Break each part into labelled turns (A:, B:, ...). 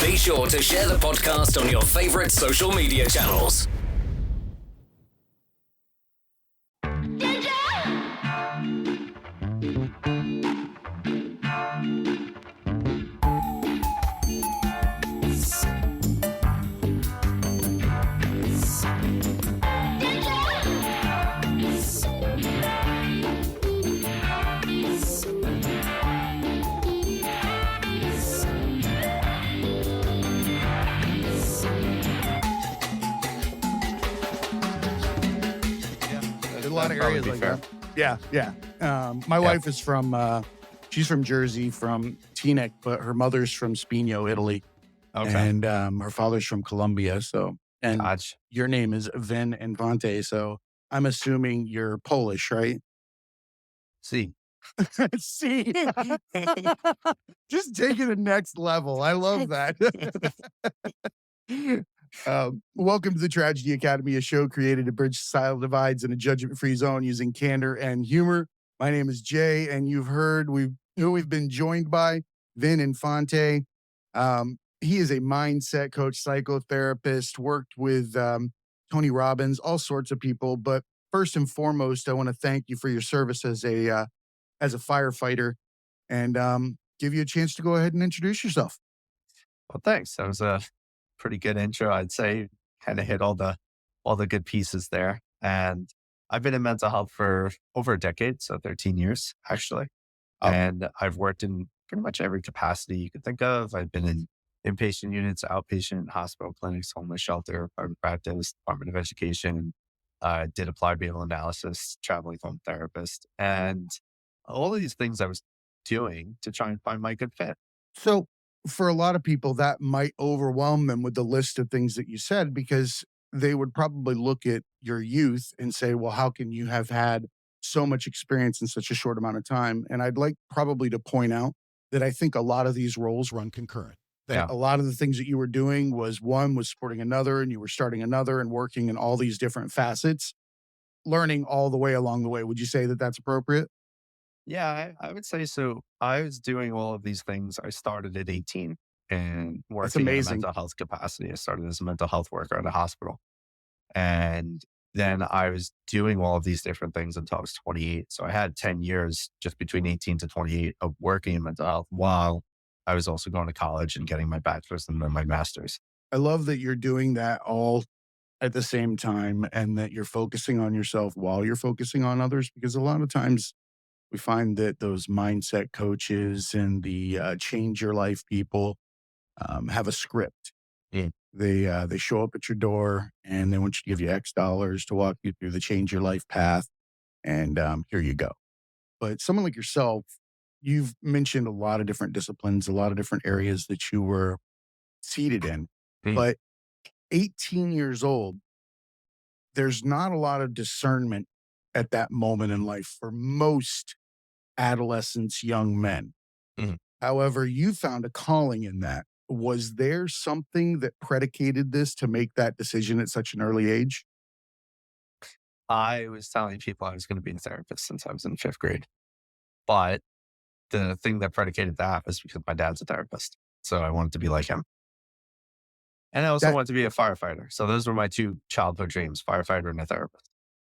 A: Be sure to share the podcast on your favorite social media channels.
B: A lot of areas like that. Yeah. My wife is from, she's from Jersey, from Teaneck, but her mother's from Spigno, Italy.
C: Okay.
B: And her father's from Colombia. So, and
C: Gotcha.
B: your name is Vincent Infante. So I'm assuming you're Polish, right?
C: See.
B: See, just take it to the next level. I love that. Welcome to the Tragedy Academy, a show created to bridge societal divides in a judgment-free zone using candor and humor. My name is Jay, and you've heard who we've been joined by, Vin Infante. He is a mindset coach, psychotherapist, worked with Tony Robbins, all sorts of people. But first and foremost, I want to thank you for your service as a firefighter, and give you a chance to go ahead and introduce yourself.
C: Well, thanks. That was a pretty good intro. I'd say kind of hit all the good pieces there. And I've been in mental health for over a decade, so 13 years actually.
B: Oh.
C: And I've worked in pretty much every capacity you could think of. I've been in inpatient units, outpatient, hospital clinics, homeless shelter, private practice, Department of Education. Did applied behavioral analysis, traveling home therapist, and all of these things I was doing to try and find my good fit.
B: So for a lot of people, that might overwhelm them with the list of things that you said, because they would probably look at your youth and say, well, how can you have had so much experience in such a short amount of time? And I'd like probably to point out that I think a lot of these roles run concurrent. That a lot of the things that you were doing was supporting another, and you were starting another and working in all these different facets, learning all the way along the way. Would you say that that's appropriate?
C: Yeah, I would say so. I was doing all of these things. I started at 18 and
B: That's
C: working in a
B: amazing.
C: mental health capacity. I started as a mental health worker at a hospital. And then I was doing all of these different things until I was 28. So I had 10 years just between 18 to 28 of working in mental health while I was also going to college and getting my bachelor's and then my master's.
B: I love that you're doing that all at the same time, and that you're focusing on yourself while you're focusing on others, because a lot of times we find that those mindset coaches and the change your life people have a script.
C: Yeah.
B: They show up at your door and they want you to give you X dollars to walk you through the change your life path, and here you go. But someone like yourself, you've mentioned a lot of different disciplines, a lot of different areas that you were seated in.
C: Mm.
B: But 18 years old, there's not a lot of discernment at that moment in life for most adolescents, young men.
C: Mhm.
B: However, you found a calling in that. Was there something that predicated this to make that decision at such an early age?
C: I was telling people I was going to be a therapist since I was in 5th grade. But the thing that predicated that was because my dad's a therapist. So I wanted to be like him. And I also
B: That,
C: wanted to be a firefighter. So those were my two childhood dreams, firefighter and a therapist.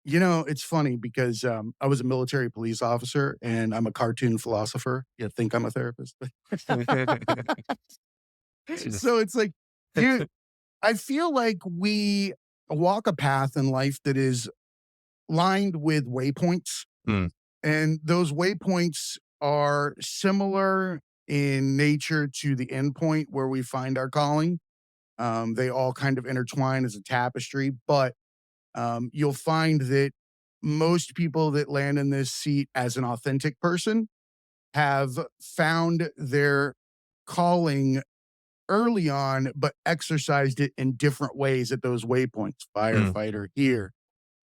B: it's funny because I was a military police officer and I'm a cartoon philosopher. You think I'm a therapist? So it's like, dude, I feel like we walk a path in life that is lined with waypoints.
C: Mm.
B: And those waypoints are similar in nature to the endpoint where we find our calling. They all kind of intertwine as a tapestry, but you'll find that most people that land in this seat as an authentic person have found their calling early on, but exercised it in different ways at those waypoints. Firefighter here,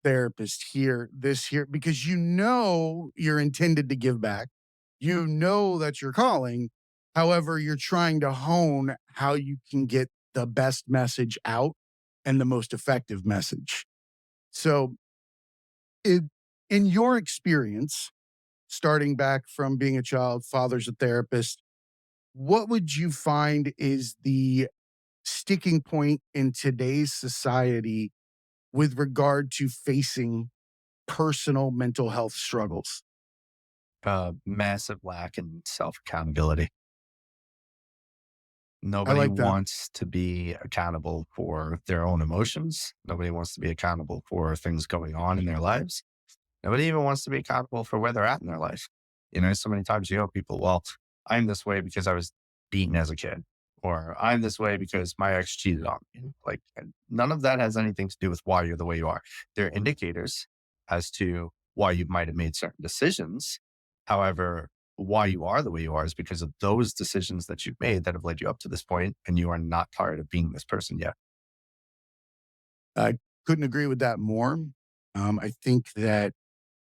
B: therapist here, this here, because you're intended to give back. That's your calling. However, you're trying to hone how you can get the best message out and the most effective message. So, in your experience, starting back from being a child, father's a therapist, what would you find is the sticking point in today's society with regard to facing personal mental health struggles?
C: Massive lack in self accountability.
B: I
C: Nobody
B: like that.
C: wants to be accountable for their own emotions. Nobody wants to be accountable for things going on in their lives. Nobody even wants to be accountable for where they're at in their life. So many times you hear people, well, I'm this way because I was beaten as a kid, or I'm this way because my ex cheated on me. Like, and none of that has anything to do with why you're the way you are. They're indicators as to why you might have made certain decisions. However, why you are the way you are is because of those decisions that you've made that have led you up to this point, and you are not tired of being this person yet.
B: I couldn't agree with that more. I think that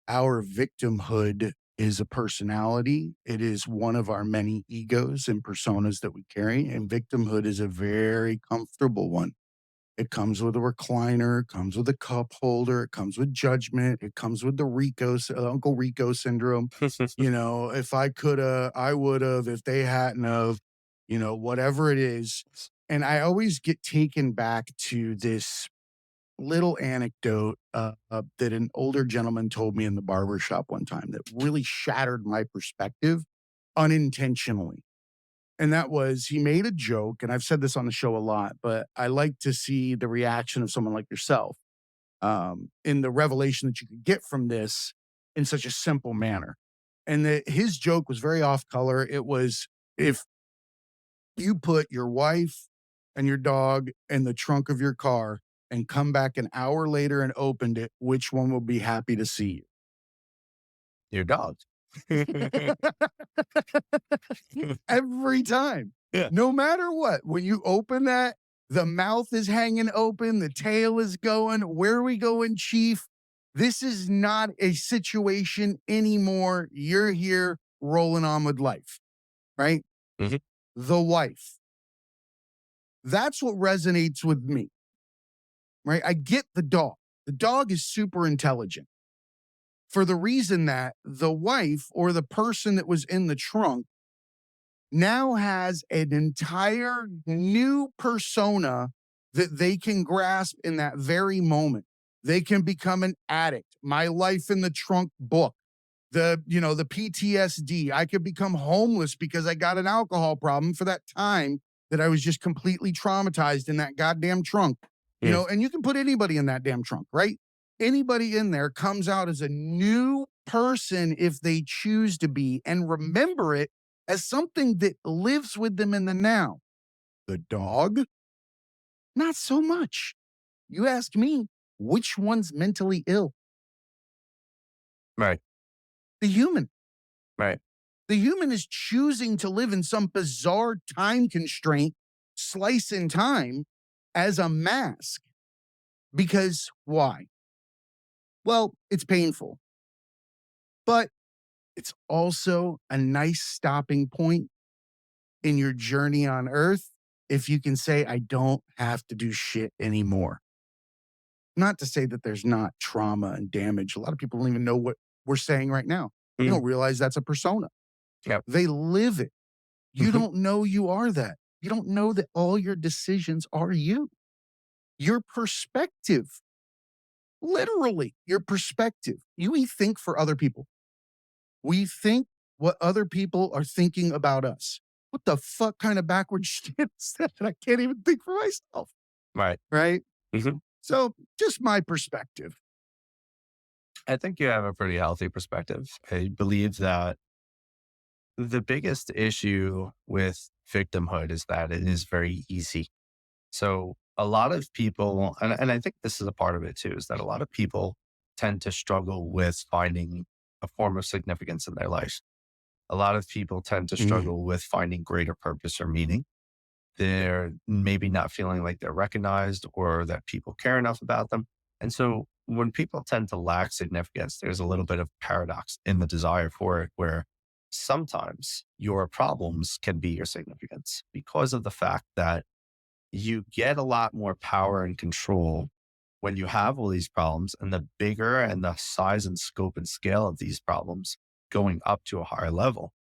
B: our victimhood is a personality. It is one of our many egos and personas that we carry. And victimhood is a very comfortable one. It comes with a recliner, it comes with a cup holder, it comes with judgment, it comes with the Uncle Rico syndrome. If I coulda, I would've, if they hadn't of, whatever it is. And I always get taken back to this little anecdote that an older gentleman told me in the barber shop one time that really shattered my perspective unintentionally. And that was, he made a joke, and I've said this on the show a lot, but I like to see the reaction of someone like yourself in the revelation that you could get from this in such a simple manner. And that his joke was very off color. It was, if you put your wife and your dog in the trunk of your car and come back an hour later and opened it, which one will be happy to see
C: Your dog.
B: you? Every time.
C: Yeah.
B: No matter what, when you open that, the mouth is hanging open, the tail is going. Where are we going, Chief? This is not a situation anymore. You're here rolling on with life, right?
C: Mhm.
B: The wife. That's what resonates with me, right? I get the dog. The dog is super intelligent for the reason that the wife or the person that was in the trunk now has an entire new persona that they can grasp in that very moment. They can become an addict. My Life in the Trunk book, the PTSD. I could become homeless because I got an alcohol problem for that time that I was just completely traumatized in that goddamn trunk.
C: Mm.
B: And you can put anybody in that damn trunk, right? Anybody in there comes out as a new person if they choose to be and remember it as something that lives with them in the now. The dog, not so much. You ask me, which one's mentally ill?
C: Right.
B: The human.
C: Right.
B: The human is choosing to live in some bizarre time constraint, slice in time as a mask. Because why? Well, it's painful, but it's also a nice stopping point in your journey on earth if you can say, I don't have to do shit anymore. Not to say that there's not trauma and damage. A lot of people don't even know what we're saying right now. They
C: Mm.
B: don't realize that's a persona.
C: Yep.
B: They live it. You
C: Mhm.
B: don't know you are that. You don't know that all your decisions are you. Your perspective, literally your perspective. We think for other people. We think what other people are thinking about us. What the fuck kind of backward shit is that? I can't even think for myself.
C: Right.
B: Right.
C: Mhm.
B: So just my perspective.
C: I think you have a pretty healthy perspective. I believe that the biggest issue with victimhood is that it is very easy. So a lot of people, and I think this is a part of it too, is that a lot of people tend to struggle with finding a form of significance in their life. A lot of people tend to
B: Mm.
C: struggle with finding greater purpose or meaning. They're maybe not feeling like they're recognized or that people care enough about them. And so when people tend to lack significance, there's a little bit of paradox in the desire for it, where sometimes your problems can be your significance because of the fact that you get a lot more power and control when you have all these problems, and the bigger and the size and scope and scale of these problems going up to a higher level.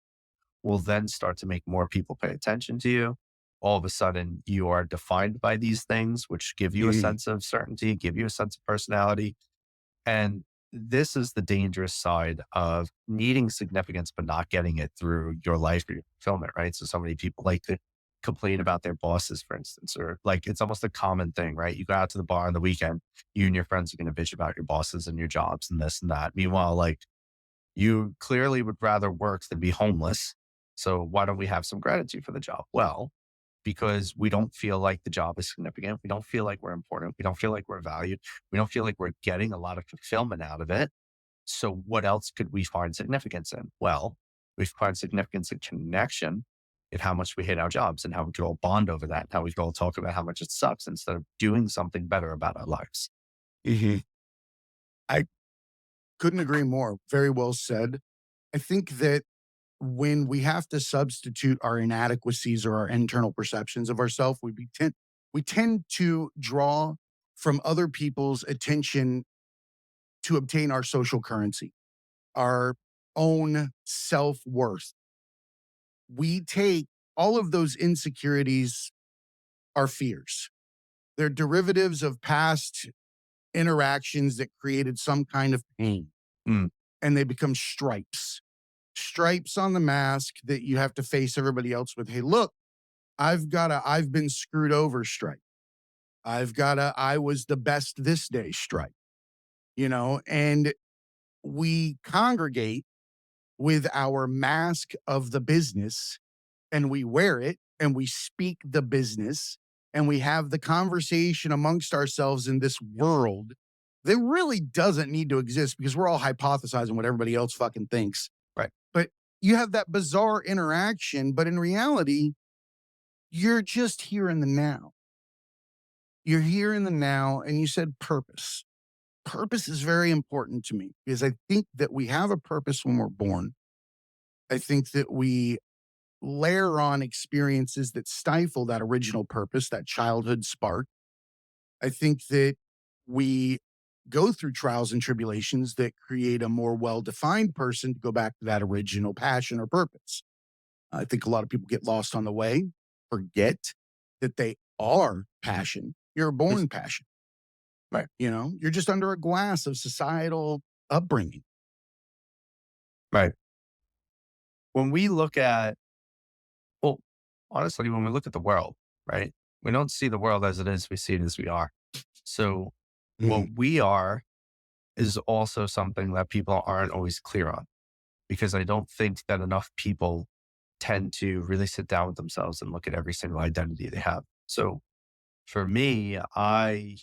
C: will then start to make more people pay attention to you. All of a sudden, you are defined by these things, which give you a
B: Mhm.
C: sense of certainty, give you a sense of personality. And this is the dangerous side of needing significance, but not getting it through your life or your fulfillment, right? So, so many people like to complain about their bosses, for instance, or like it's almost a common thing, right? You go out to the bar on the weekend, you and your friends are going to bitch about your bosses and your jobs and this and that. Meanwhile, like you clearly would rather work than be homeless. So, why don't we have some gratitude for the job? Well, because we don't feel like the job is significant. We don't feel like we're important. We don't feel like we're valued. We don't feel like we're getting a lot of fulfillment out of it. So what else could we find significance in? Well, we find significance in connection in how much we hate our jobs and how we could all bond over that, and how we could all talk about how much it sucks instead of doing something better about our lives.
B: Mhm. I couldn't agree more. Very well said. I think that when we have to substitute our inadequacies or our internal perceptions of ourselves, we tend to draw from other people's attention to obtain our social currency, our own self-worth. We take all of those insecurities are fears. They're derivatives of past interactions that created some kind of pain,
C: Mm,
B: and they become stripes on the mask that you have to face everybody else with. Hey, look, I've been screwed over stripe. I've got a I was the best this day stripe, and we congregate with our mask of the business, and we wear it and we speak the business, and we have the conversation amongst ourselves in this world that really doesn't need to exist because we're all hypothesizing what everybody else fucking thinks.
C: right,
B: But you have that bizarre interaction, but in reality, you're just here in the now. You're here in the now, and you said purpose. Purpose is very important to me because I think that we have a purpose when we're born. I think that we layer on experiences that stifle that original purpose, that childhood spark. I think that we go through trials and tribulations that create a more well defined person to go back to that original passion or purpose. I think a lot of people get lost on the way, forget that they are passion. You're a
C: Yes.
B: born passion.
C: right,
B: You're just under a glass of societal upbringing.
C: right. When we look at, well, honestly, when we look at the world, right, we don't see the world as it is, we see it as we are. So what
B: Mhm.
C: we are is also something that people aren't always clear on, because I don't think that enough people tend to really sit down with themselves and look at every single identity they have. So for me, I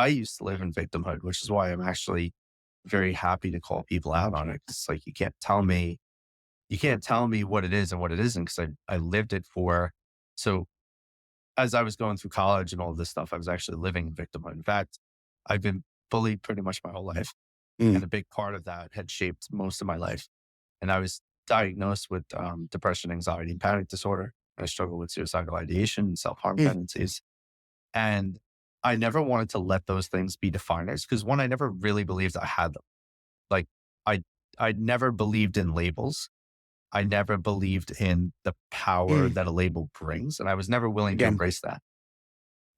C: used to live in victimhood, which is why I'm actually very happy to call people out on it. It's like you can't tell me what it is and what it isn't, because I lived it for. So as I was going through college and all of this stuff, I was actually living in victimhood. In fact, I've been bullied pretty much my whole life.
B: Mm.
C: And a big part of that had shaped most of my life. And I was diagnosed with depression, anxiety, and panic disorder. I struggled with suicidal ideation and self harm
B: Mm.
C: tendencies. And I never wanted to let those things be definers because, one, I never really believed I had them. Like I, I never believed in labels. I never believed in the power
B: Mm.
C: that a label brings, and I was never willing to
B: Again,
C: embrace that.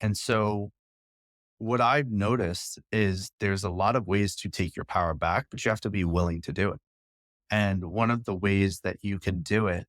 C: And so what I've noticed is there's a lot of ways to take your power back, but you have to be willing to do it. And one of the ways that you can do it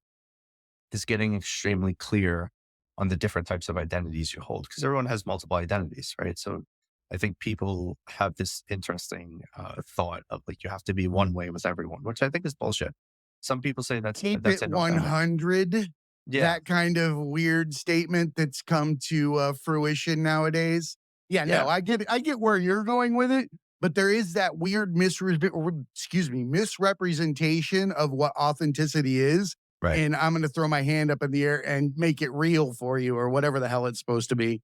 C: is getting extremely clear on the different types of identities you hold, because everyone has multiple identities, right? So I think people have this interesting thought of like you have to be one way with everyone, which I think is bullshit. Some people say
B: keep
C: that's
B: it
C: inauthentic.
B: 100.
C: Yeah,
B: That kind of weird statement that's come to fruition nowadays. Yeah, no,
C: yeah,
B: I get where you're going with it, but there is that weird misrepresentation of what authenticity is.
C: right,
B: And I'm going to throw my hand up in the air and make it real for you, or whatever the hell it's supposed to be.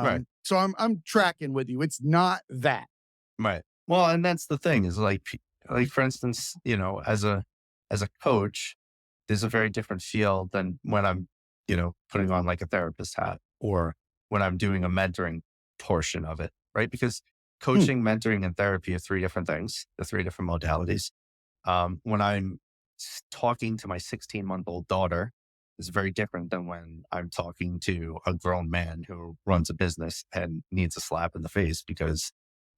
C: right,
B: So I'm tracking with you. It's not that.
C: right. Well, and that's the thing is like, like for instance, as a coach, there's a very different feel than when I'm, putting on like a therapist hat or when I'm doing a mentoring portion of it, right? Because
B: Hmm.
C: coaching, mentoring, and therapy are three different things, the three different modalities. When I'm talking to my 16-month-old daughter is very different than when I'm talking to a grown man who runs a business and needs a slap in the face because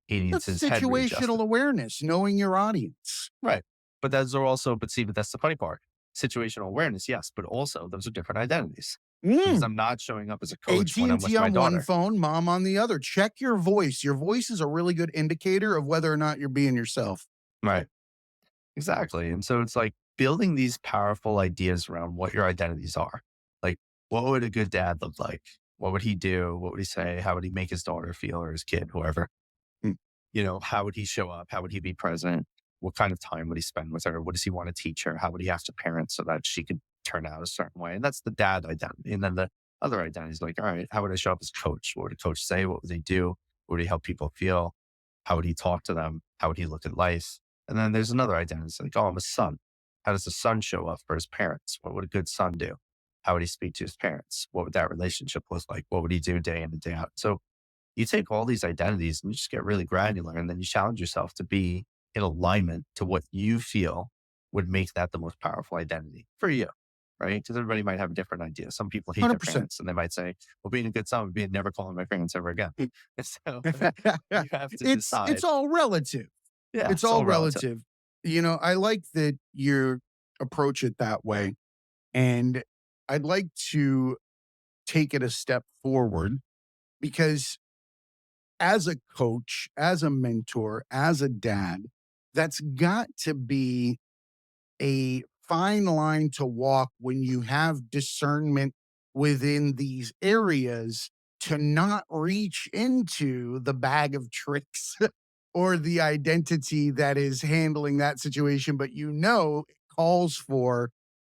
C: he needs
B: That's
C: his head
B: situational
C: readjusted.
B: awareness, knowing your audience.
C: Right. But those are also, but see, but that's the funny part. Situational awareness, yes, but also those are different identities because
B: Mm.
C: I'm not showing up as a coach when I'm with
B: AT&T
C: my
B: on one
C: daughter.
B: phone, mom on the other. Check your voice. Your voice is a really good indicator of whether or not you're being yourself.
C: Right. Exactly. And so it's like building these powerful ideas around what your identities are. Like, what would a good dad look like? What would he do? What would he say? How would he make his daughter feel or his kid, whoever?
B: Mm.
C: How would he show up? How would he be present? What kind of time would he spend with her? What does he want to teach her? How would he have to parent so that she could turn out a certain way? And that's the dad identity. And then the other identity is like, all right, how would I show up as coach? What would a coach say? What would they do? What would he help people feel? How would he talk to them? How would he look at life? And then there's another identity. It's like, oh, I'm a son. How does the son show up for his parents? What would a good son do? How would he speak to his parents? What would that relationship look like? What would he do day in and day out? So you take all these identities and you just get really granular and then you challenge yourself to be in alignment to what you feel would make that the most powerful identity for you, right? Because everybody might have a different idea. Some people hate their
B: 100%.
C: parents and they might say, well, being a good son would be never calling my parents ever again. And so you have to decide.
B: It's all relative.
C: Yeah,
B: It's
C: it's
B: all
C: all relative.
B: relative. I like that you approach it that way. And I'd like to take it a step forward because as a coach, as a mentor, as a dad, that's got to be a fine line to walk when you have discernment within these areas to not reach into the bag of tricks or the identity that is handling that situation, but it calls for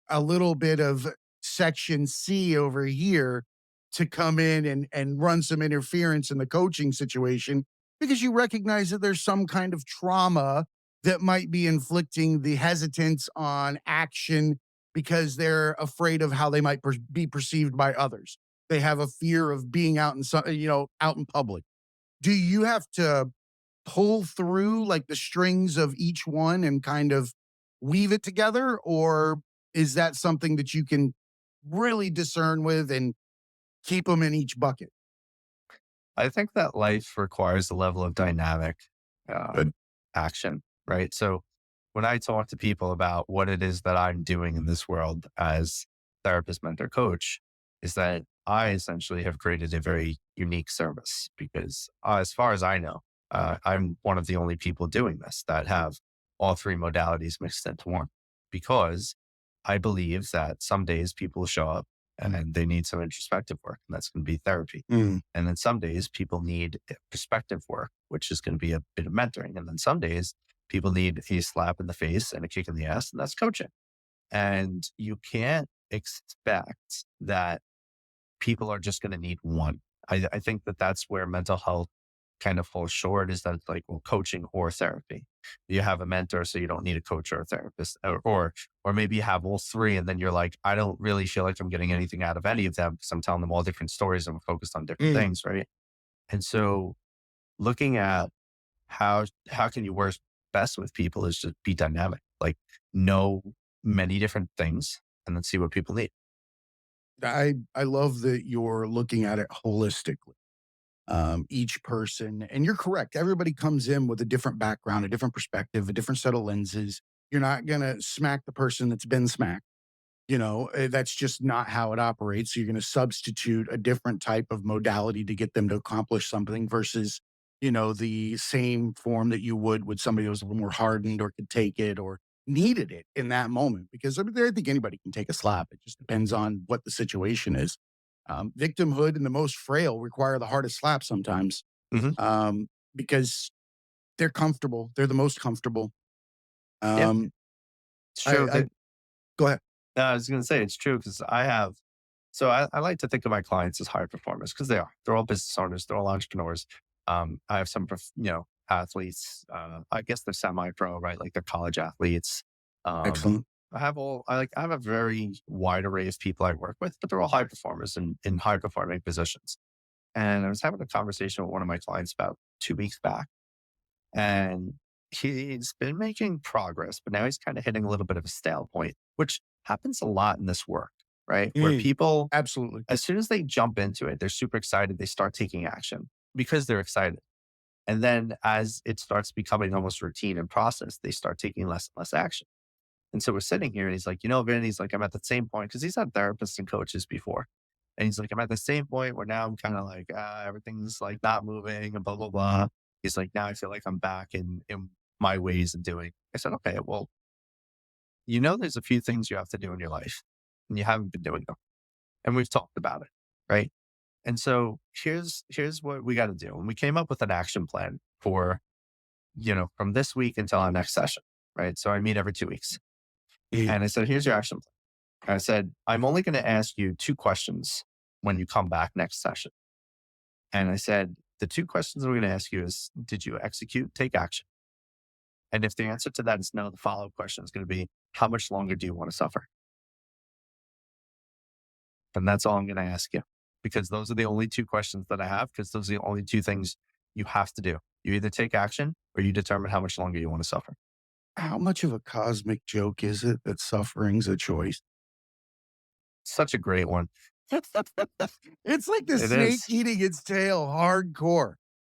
B: a little bit of section C over here to come in and run some interference in the coaching situation because you recognize that there's some kind of trauma that might be inflicting the hesitance on action because they're afraid of how they might be perceived by others. They have a fear of being out in public. Do you have to pull through like the strings of each one and kind of weave it together? Or is that something that you can really discern with and keep them in each bucket?
C: I think that life requires a level of dynamic uh,
B: Good.
C: action, right? So when I talk to people about what it is that I'm doing in this world as therapist, mentor, coach, is that I essentially have created a very unique service because, as far as I know, I'm one of the only people doing this that have all three modalities mixed into one because I believe that some days people show up and they need some introspective work, and that's going to be therapy.
B: Mm.
C: And then some days people need perspective work, which is going to be a bit of mentoring. And then some days people need a slap in the face and a kick in the ass, and that's coaching. And you can't expect that people are just going to need one. I think that that's where mental health kind of falls short is that it's like, well, coaching or therapy. You have a mentor, so you don't need a coach or a therapist, or maybe you have all three, and then you're like, I don't really feel like I'm getting anything out of any of them because I'm telling them all different stories and we're focused on different
B: Mm.
C: things, right? And so, looking at how can you work best with people is just be dynamic, like know many different things, and then see what people need.
B: I love that you're looking at it holistically. Each person, and you're correct. Everybody comes in with a different background, a different perspective, a different set of lenses. You're not going to smack the person that's been smacked. That's just not how it operates. So you're going to substitute a different type of modality to get them to accomplish something versus, the same form that you would with somebody who was a little more hardened or could take it or needed it in that moment. Because I think anybody can take a slap. It just depends on what the situation is. Victimhood and the most frail require the hardest slap sometimes
C: Hmm.
B: because they're comfortable. They're the most comfortable.
C: Yeah,
B: Um,
C: it's
B: I,
C: true.
B: I go ahead.
C: I was going to say it's true because I like to think of my clients as high performers because they are. They're all business owners. They're all entrepreneurs. I have some, athletes. I guess they're semi-pro, right? Like they're college athletes. Um,
B: Excellent.
C: I have a very wide array of people I work with, but they're all high performers in high performing positions. And I was having a conversation with one of my clients about 2 weeks back, and he's been making progress, but now he's kind of hitting a little bit of a stale point, which happens a lot in this work, right? Where
B: Mm,
C: people,
B: absolutely.
C: as soon as they jump into it, they're super excited. They start taking action because they're excited. And then as it starts becoming almost routine and process, they start taking less and less action. And so we're sitting here and he's like, Vin, he's like, I'm at the same point because he's had therapists and coaches before. And he's like, I'm at the same point where now I'm kind of like, everything's like not moving and blah, blah, blah. He's like, now I feel like I'm back in my ways of doing. I said, okay, well, there's a few things you have to do in your life and you haven't been doing them. And we've talked about it. Right. And so here's what we got to do. And we came up with an action plan for, from this week until our next session. Right. So I meet every 2 weeks.
B: Mm.
C: And I said, here's your action plan. I said, I'm only going to ask you 2 questions when you come back next session. And I said, the 2 questions I'm going to ask you is, did you execute, take action? And if the answer to that is no, the follow-up question is going to be, how much longer do you want to suffer? And that's all I'm going to ask you, because those are the only 2 questions that I have, because those are the only 2 things you have to do. You either take action or you determine how much longer you want to suffer.
B: How much of a cosmic joke is it that suffering's a choice?
C: Such a great one.
B: It's like the
C: It
B: snake
C: is.
B: eating its tail hardcore.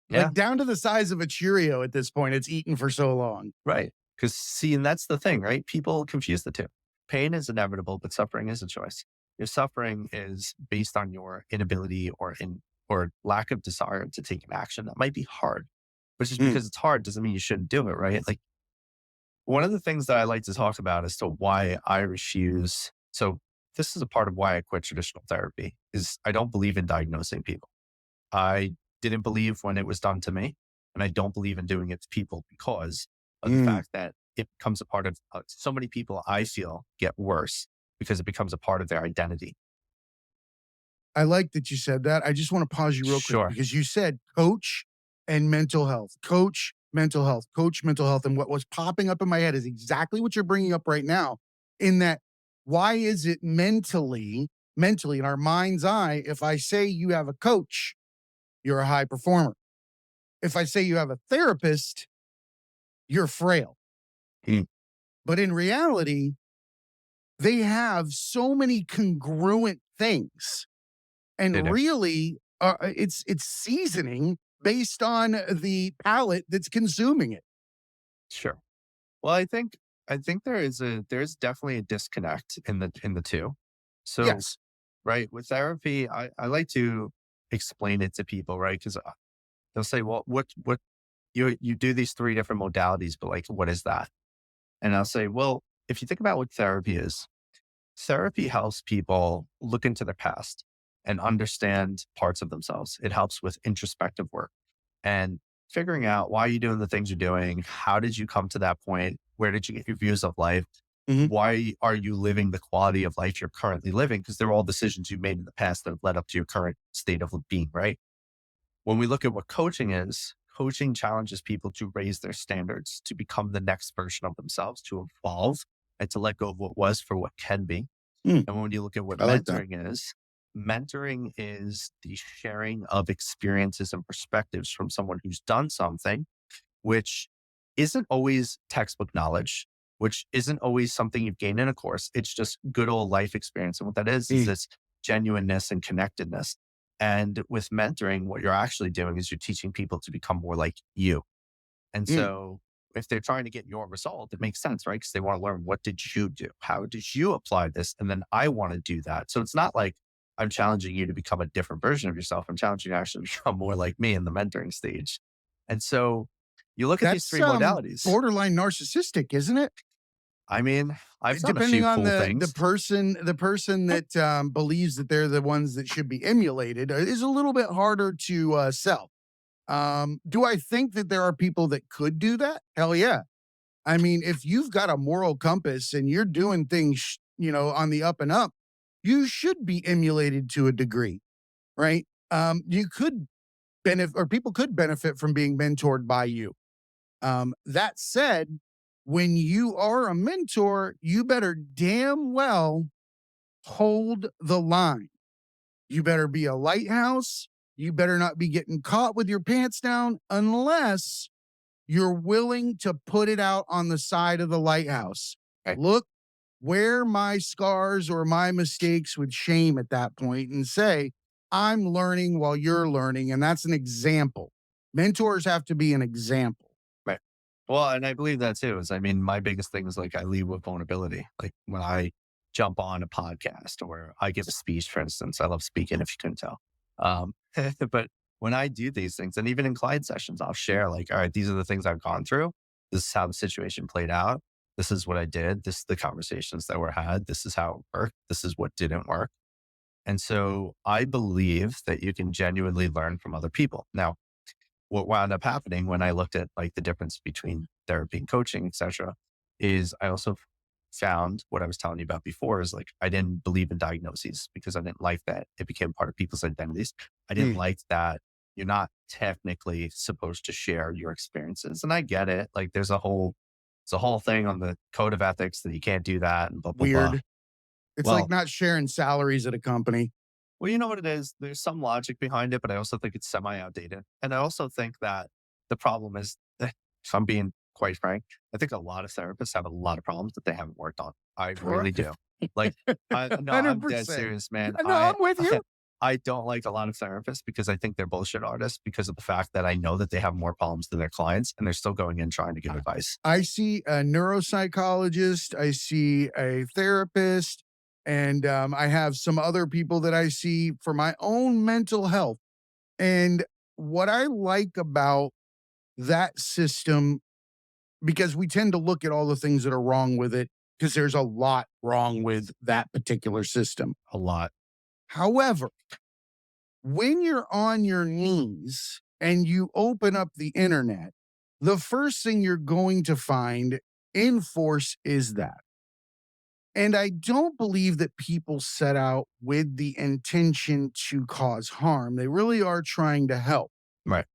C: Yeah.
B: Like down to the size of a Cheerio at this point. It's eaten for so long.
C: Right. Because see, and that's the thing, right? People confuse the two. Pain is inevitable, but suffering is a choice. Your suffering is based on your inability or lack of desire to take an action that might be hard. But just
B: Mm.
C: because it's hard doesn't mean you shouldn't do it, right? Like one of the things that I like to talk about as to why I refuse. So this is a part of why I quit traditional therapy is I don't believe in diagnosing people. I didn't believe when it was done to me, and I don't believe in doing it to people because of the
B: Mm.
C: fact that it becomes a part of so many people I feel get worse because it becomes a part of their identity.
B: I like that you said that. I just want to pause you real quick
C: Sure.
B: because you said coach and mental health, coach, mental health, coach, mental health. And what was popping up in my head is exactly what you're bringing up right now. In that, why is it mentally in our mind's eye, if I say you have a coach, you're a high performer. If I say you have a therapist, you're frail.
C: Mm.
B: But in reality, they have so many congruent things.
C: They
B: And
C: do.
B: really, it's seasoning based on the palate that's consuming it.
C: Sure. Well, I think there's definitely a disconnect in the two. So
B: Yes.
C: right with therapy, I like to explain it to people, right? Because they'll say, well, what you do these 3 different modalities, but like, what is that? And I'll say, well, if you think about what therapy is, therapy helps people look into their past and understand parts of themselves. It helps with introspective work and figuring out why you're doing the things you're doing. How did you come to that point? Where did you get your views of life?
B: Mhm.
C: Why are you living the quality of life you're currently living? Because they're all decisions you made in the past that have led up to your current state of being, right? When we look at what coaching is, coaching challenges people to raise their standards, to become the next version of themselves, to evolve and to let go of what was for what can be.
B: Mm,
C: And when you look at what
B: I like that.
C: mentoring is the sharing of experiences and perspectives from someone who's done something, which isn't always textbook knowledge, which isn't always something you've gained in a course. It's just good old life experience. And what that is
B: Mm,
C: this genuineness and connectedness. And with mentoring, what you're actually doing is you're teaching people to become more like you. And
B: mm.
C: so if they're trying to get your result, it makes sense, right? Because they want to learn, what did you do? How did you apply this? And then I want to do that. So it's not like I'm challenging you to become a different version of yourself. I'm challenging you to actually become more like me in the mentoring stage. And so you look at these
B: That's
C: 3 modalities.
B: borderline narcissistic, isn't it?
C: I mean, I've done a
B: Depending
C: few
B: on
C: cool
B: the
C: things.
B: person that believes that they're the ones that should be emulated is a little bit harder to sell. Do I think that there are people that could do that? Hell yeah. I mean, if you've got a moral compass and you're doing things, on the up and up, you should be emulated to a degree, right? You could benefit, or people could benefit from being mentored by you. That said, when you are a mentor, you better damn well hold the line. You better be a lighthouse. You better not be getting caught with your pants down unless You're willing to put it out on the side of the lighthouse.
C: Right.
B: Look where my scars or my mistakes with shame at that point and say, I'm learning while you're learning. And that's an example. Mentors have to be an example.
C: Right. Well, and I believe that too. I mean, my biggest thing is like I lead with vulnerability. Like when I jump on a podcast or I give a speech, for instance, I love speaking if you couldn't tell. Um, but when I do these things, and even in client sessions, I'll share like, all right, these are the things I've gone through. This is how the situation played out. This is what I did. This is the conversations that were had. This is how it worked. This is what didn't work. And so I believe that you can genuinely learn from other people. Now, what wound up happening when I looked at like the difference between therapy and coaching, et cetera, is I also found what I was telling you about before is like, I didn't believe in diagnoses because I didn't like that it became part of people's identities. I didn't like that you're not technically supposed to share your experiences. And I get it. Like it's a whole thing on the code of ethics that you can't do that and blah, blah, blah.
B: Weird. It's like
C: Well,
B: not sharing salaries at a company.
C: Well, you know what it is? There's some logic behind it, but I also think it's semi outdated. And I also think that the problem is, if I'm being quite frank, I think a lot of therapists have a lot of problems that they haven't worked on. I really do. Like, no, I'm dead
B: 100%.
C: serious, man.
B: No, I'm with you.
C: I don't like a lot of therapists because I think they're bullshit artists because of the fact that I know that they have more problems than their clients and they're still going in trying to give advice.
B: I see a neuropsychologist, I see a therapist, and I have some other people that I see for my own mental health. And what I like about that system, because we tend to look at all the things that are wrong with it, because there's a lot wrong with that particular system.
C: A lot.
B: However, when you're on your knees and you open up the internet, the first thing you're going to find in force is that. And I don't believe that people set out with the intention to cause harm. They really are trying to help.
C: Right.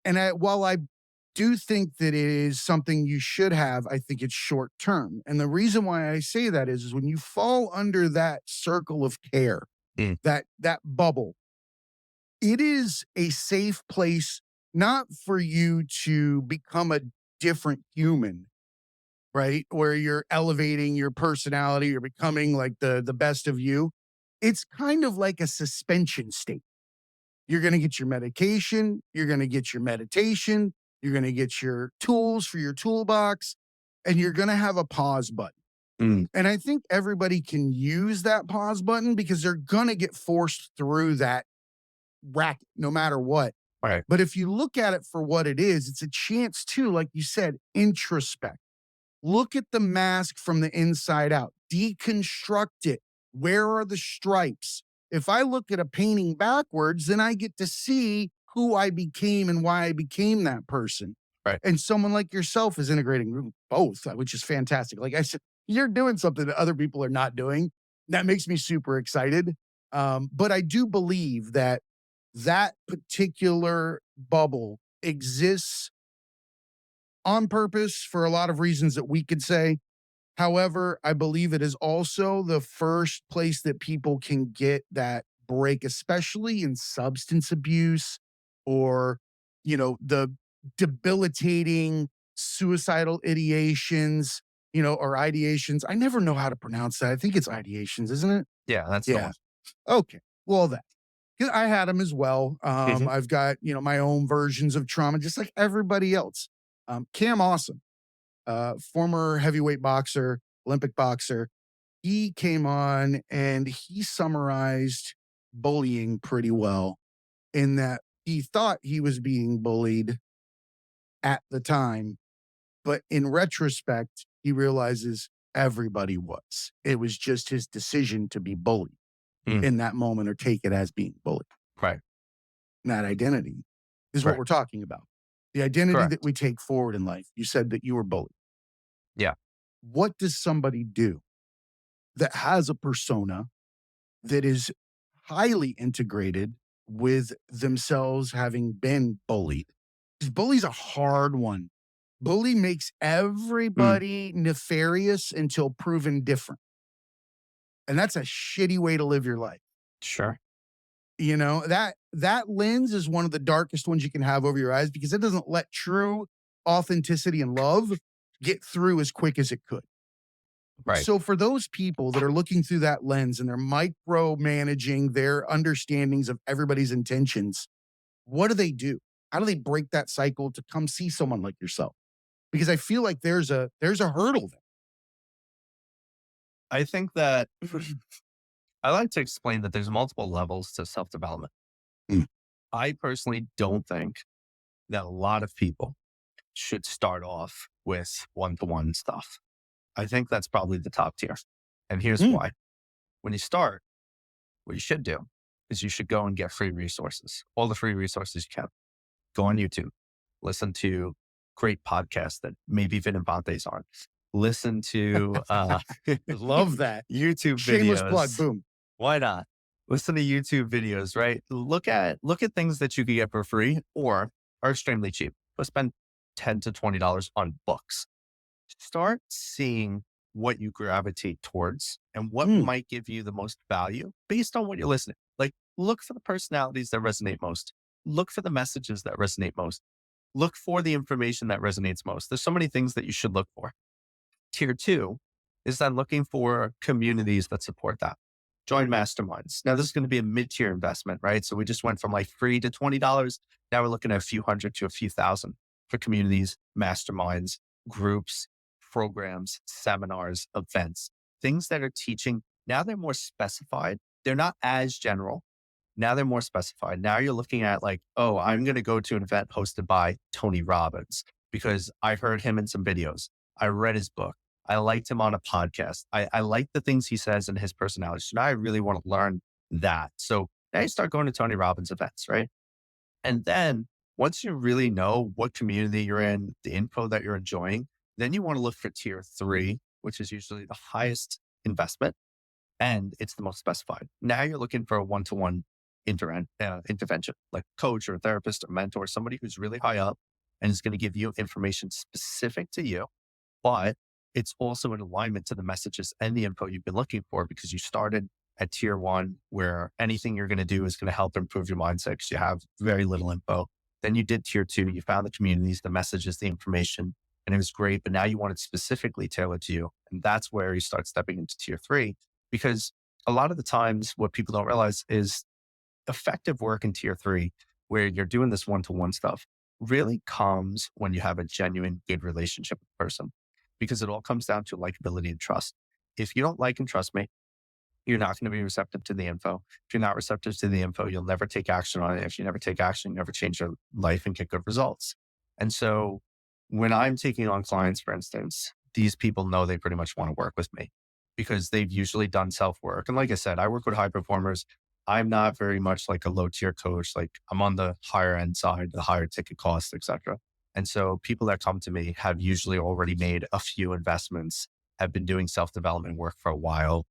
B: And while I do think that it is something you should have, I think it's short term. And the reason why I say that is when you fall under that circle of care, that bubble, it is a safe place, not for you to become a different human, right? Where you're elevating your personality, you're becoming like the best of you. It's kind of like a suspension state. You're going to get your medication, you're going to get your meditation, you're going to get your tools for your toolbox, and you're going to have a pause button. And I think everybody can use that pause button because they're going to get forced through that racket no matter what.
C: Right.
B: But if you look at it for what it is, it's a chance to, like you said, introspect. Look at the mask from the inside out, deconstruct it. Where are the stripes? If I look at a painting backwards, then I get to see who I became and why I became that person.
C: Right.
B: And someone like yourself is integrating both, which is fantastic. Like I said, you're doing something that other people are not doing. That makes me super excited. But I do believe that that particular bubble exists on purpose for a lot of reasons that we could say. However, I believe it is also the first place that people can get that break, especially in substance abuse or, the debilitating suicidal ideations, or ideations. I never know how to pronounce that. I think it's ideations, isn't it?
C: Yeah, that's the one.
B: Okay. Well, that. 'Cause I had them as well.
C: Mhm.
B: I've got, my own versions of trauma, just like everybody else. Cam Awesome, former heavyweight boxer, Olympic boxer, he came on and he summarized bullying pretty well in that he thought he was being bullied at the time, but in retrospect, he realizes everybody was. It was just his decision to be bullied
C: Mm.
B: in that moment or take it as being bullied.
C: Right.
B: And that identity is what
C: Right.
B: we're talking about. The identity that
C: Correct.
B: we take forward in life. You said that you were bullied.
C: Yeah.
B: What does somebody do that has a persona that is highly integrated with themselves having been bullied? Because bully's a hard one. Bully makes everybody nefarious until proven different. And that's a shitty way to live your life.
C: Sure.
B: That lens is one of the darkest ones you can have over your eyes because it doesn't let true authenticity and love get through as quick as it could.
C: Right.
B: So for those people that are looking through that lens and they're micromanaging their understandings of everybody's intentions, what do they do? How do they break that cycle to come see someone like yourself? Because I feel like there's a hurdle there.
C: I think that I like to explain that there's multiple levels to self-development.
B: Mm.
C: I personally don't think that a lot of people should start off with one-to-one stuff. I think that's probably the top tier. And here's
B: Mm.
C: why. When you start, what you should do is you should go and get free resources, all the free resources you can. Go on YouTube, listen to great podcasts that maybe Vin Infante's on. Listen to
B: Love that.
C: YouTube
B: Shameless plug.
C: videos.
B: Boom.
C: Why not? Listen to YouTube videos, right? Look at things that you can get for free or are extremely cheap. Go spend $10 to $20 on books. Start seeing what you gravitate towards and what
B: Mm.
C: might give you the most value based on what you're listening. Like, look for the personalities that resonate most. Look for the messages that resonate most. Look for the information that resonates most. There's so many things that you should look for. Tier 2 is then looking for communities that support that. Join masterminds. Now, this is going to be a mid-tier investment, right? So we just went from like free to $20. Now we're looking at a few hundred to a few thousand for communities, masterminds, groups, programs, seminars, events, things that are teaching. Now they're more specified. They're not as general. Now they're more specified. Now you're looking at like, oh, I'm going to go to an event hosted by Tony Robbins because I heard him in some videos. I read his book. I liked him on a podcast. I like the things he says and his personality. So now I really want to learn that. So now you start going to Tony Robbins events, right? And then once you really know what community you're in, the info that you're enjoying, then you want to look for tier 3, which is usually the highest investment and it's the most specified. Now you're looking for a one-to-one intervention, like a coach or a therapist or mentor, somebody who's really high up and is going to give you information specific to you, but it's also in alignment to the messages and the info you've been looking for because you started at tier 1 where anything you're going to do is going to help improve your mindset because you have very little info. Then you did tier 2, you found the communities, the messages, the information, and it was great. But now you want it specifically tailored to you. And that's where you start stepping into tier 3 because a lot of the times what people don't realize is effective work in tier 3, where you're doing this one-to-one stuff, really comes when you have a genuine good relationship with the person because it all comes down to likability and trust. If you don't like and trust me, you're not going to be receptive to the info. If you're not receptive to the info, you'll never take action on it. If you never take action, you never change your life and get good results. And so when I'm taking on clients, for instance, these people know they pretty much want to work with me because they've usually done self-work. And like I said, I work with high performers. I'm not very much like a low tier coach. Like I'm on the higher end side, the higher ticket cost, etc. And so people that come to me have usually already made a few investments, have been doing self-development work for a while,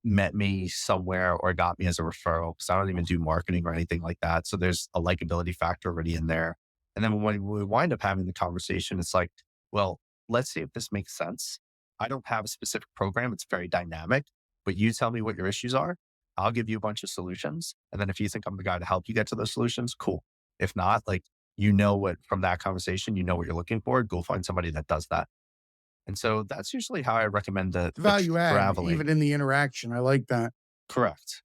C: met me somewhere or got me as a referral because I don't even do marketing or anything like that. So there's a likability factor already in there. And then when we wind up having the conversation, it's like, well, let's see if this makes sense. I don't have a specific program. It's very dynamic, but you tell me what your issues are. I'll give you a bunch of solutions. And then if you think I'm the guy to help you get to those solutions, cool. If not, like, what from that conversation, you know what you're looking for, go find somebody that does that. And so that's usually how I recommend the
B: Value add,
C: traveling.
B: even in the interaction. I like that.
C: Correct.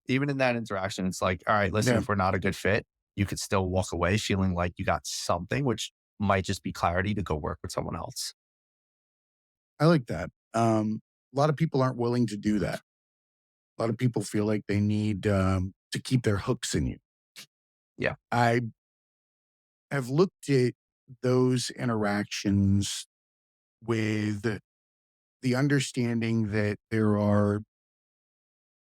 C: Even in that interaction, it's like, all right, listen,
B: Yeah.
C: if we're not a good fit, you could still walk away feeling like you got something, which might just be clarity to go work with someone else.
B: I like that. A lot of people aren't willing to do that. A lot of people feel like they need to keep their hooks in you.
C: Yeah.
B: I have looked at those interactions with the understanding that there are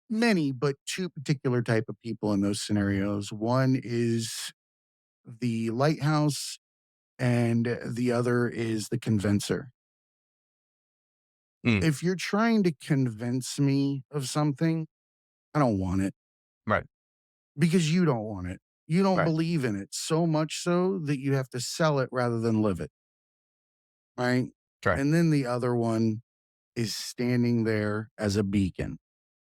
B: many, but two particular type of people in those scenarios. One is the lighthouse and the other is the convincer.
C: Mm.
B: If you're trying to convince me of something, I don't want it.
C: Right.
B: Because you don't want it. You don't
C: Right.
B: believe in it so much so that you have to sell it rather than live it. Right.
C: Right.
B: And then the other one is standing there as a beacon,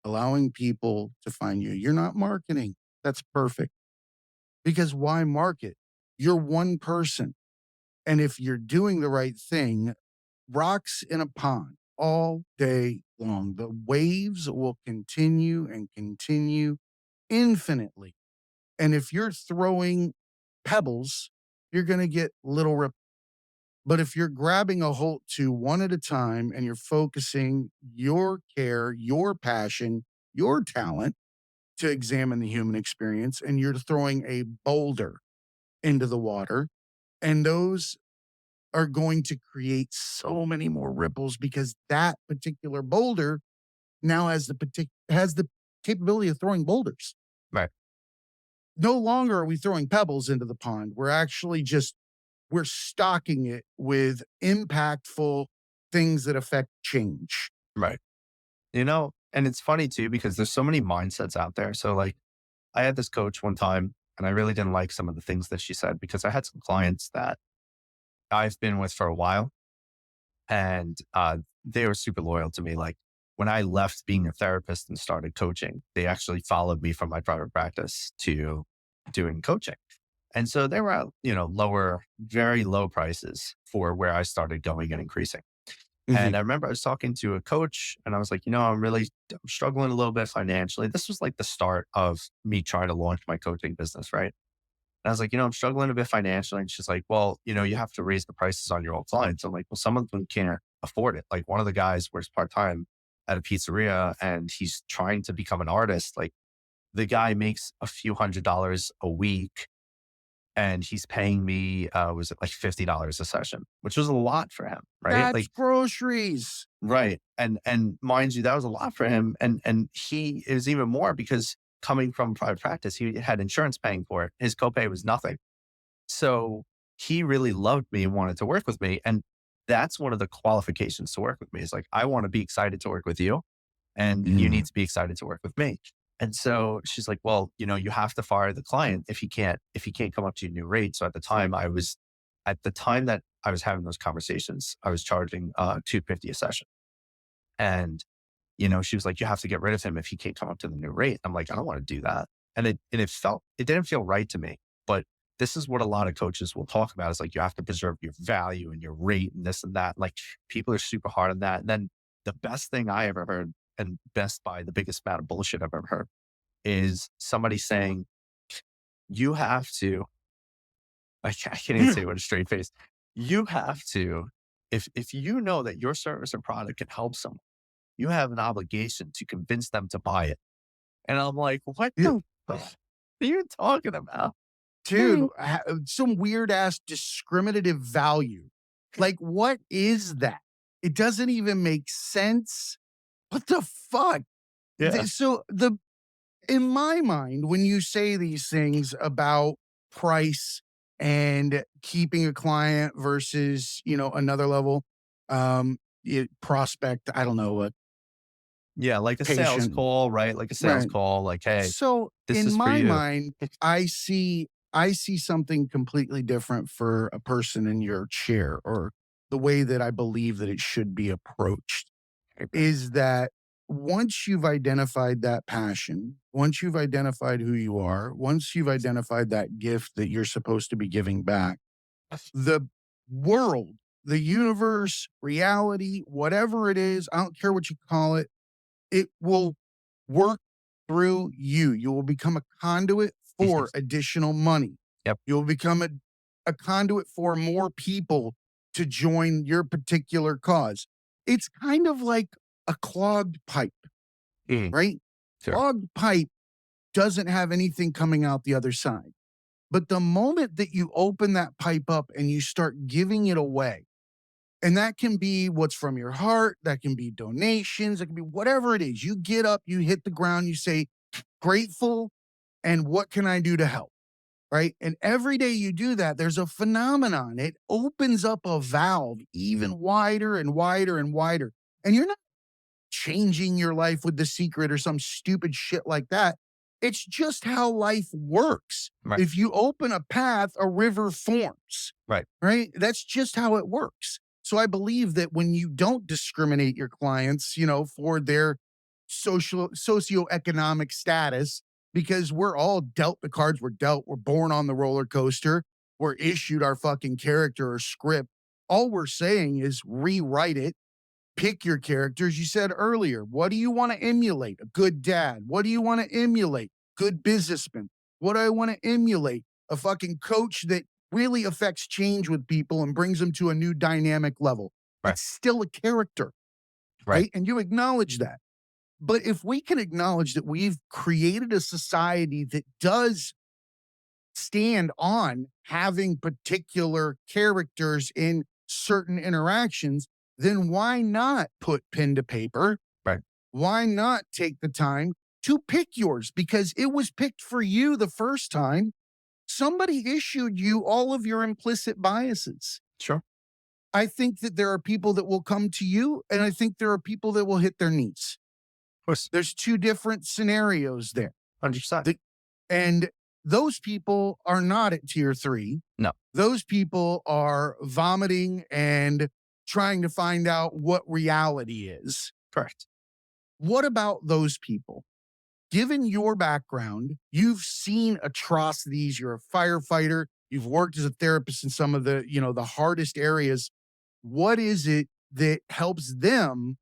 B: allowing people to find you. You're not marketing. That's perfect. Because why market? You're one person. And if you're doing the right thing, rocks in a pond all day long, the waves will continue and continue infinitely. And if you're throwing pebbles, you're going to get little ripples. But if you're grabbing a hold to one at a time and you're focusing your care, your passion, your talent to examine the human experience, and you're throwing a boulder into the water, and those are going to create so many more ripples because that particular boulder now has the capability of throwing boulders.
C: Right.
B: No longer are we throwing pebbles into the pond. We're actually just we're stocking it with impactful things that affect change.
C: Right. And it's funny too, because there's so many mindsets out there. So like I had this coach one time and I really didn't like some of the things that she said because I had some clients that I've been with for a while and they were super loyal to me. Like when I left being a therapist and started coaching, they actually followed me from my private practice to doing coaching. And so they were at, lower, very low prices for where I started going and increasing. And I remember I was talking to a coach and I was like, I'm struggling a little bit financially. This was like the start of me trying to launch my coaching business, right? And I was like, I'm struggling a bit financially. And she's like, well, you have to raise the prices on your old clients. I'm like, well, some of them can't afford it. Like one of the guys works part-time at a pizzeria and he's trying to become an artist. Like the guy makes a few $100s a week and he's paying me, was it like $50 a session, which was a lot for him, right?
B: That's
C: Like,
B: groceries.
C: right. And mind you, that was a lot for him. And it was even more because coming from private practice, he had insurance paying for it. His copay was nothing. So he really loved me and wanted to work with me. And that's one of the qualifications to work with me is like, I want to be excited to work with you and you need to be excited to work with me. And so she's like, well, you have to fire the client if he can't come up to your new rate. So at the time that I was having those conversations, I was charging $250 a session. And, she was like, you have to get rid of him if he can't come up to the new rate. I'm like, I don't want to do that. And it didn't feel right to me. But this is what a lot of coaches will talk about is like, you have to preserve your value and your rate and this and that. Like people are super hard on that. And then the best thing I ever heard, and best by the biggest amount of bullshit I've ever heard, is somebody saying, you have to, I can't even say it with a straight face. You have to, if you know that your service or product can help someone, you have an obligation to convince them to buy it. And I'm like, what the fuck are you talking about?
B: Dude, some weird ass discriminative value. Like, what is that? It doesn't even make sense. What the fuck?
C: Yeah.
B: So in my mind, when you say these things about price and keeping a client versus, another level, prospect, I don't know what,
C: Yeah. Like a sales
B: patient.
C: call, right? Like a sales
B: Right.
C: call, like, hey,
B: So
C: this
B: in
C: is for
B: my
C: you.
B: mind, I see something completely different for a person in your chair, or the way that I believe that it should be approached is that once you've identified that passion, once you've identified who you are, once you've identified that gift that you're supposed to be giving back, the world, the universe, reality, whatever it is, I don't care what you call it, it will work through you. You will become a conduit for additional money.
C: Yep.
B: You'll become a conduit for more people to join your particular cause. It's kind of like a clogged pipe, right?
C: Sure.
B: Clogged pipe doesn't have anything coming out the other side. But the moment that you open that pipe up and you start giving it away, and that can be what's from your heart, that can be donations, it can be whatever it is. You get up, you hit the ground, you say, grateful, and what can I do to help? Right. And every day you do that, there's a phenomenon. It opens up a valve even wider and wider and wider. And you're not changing your life with The Secret or some stupid shit like that. It's just how life works.
C: Right.
B: If you open a path, a river forms.
C: Right.
B: Right. That's just how it works. So I believe that when you don't discriminate your clients, for their socioeconomic status, because we're all dealt the cards we're dealt, we're born on the roller coaster. we're issued our fucking character or script. All we're saying is rewrite it, pick your characters. You said earlier, what do you want to emulate? A good dad. What do you want to emulate? Good businessman. What do I want to emulate? A fucking coach that really affects change with people and brings them to a new dynamic level.
C: Right.
B: It's still a character, right? And you acknowledge that. But if we can acknowledge that we've created a society that does stand on having particular characters in certain interactions, then why not put pen to paper?
C: Right.
B: Why not take the time to pick yours? Because it was picked for you the first time. Somebody issued you all of your implicit biases.
C: Sure.
B: I think that there are people that will come to you, and I think there are people that will hit their knees.
C: Of course.
B: There's two different scenarios there.
C: 100%.
B: And those people are not at tier 3.
C: No.
B: Those people are vomiting and trying to find out what reality is.
C: Correct.
B: What about those people? Given your background, you've seen atrocities, you're a firefighter, you've worked as a therapist in some of the, the hardest areas. What is it that helps them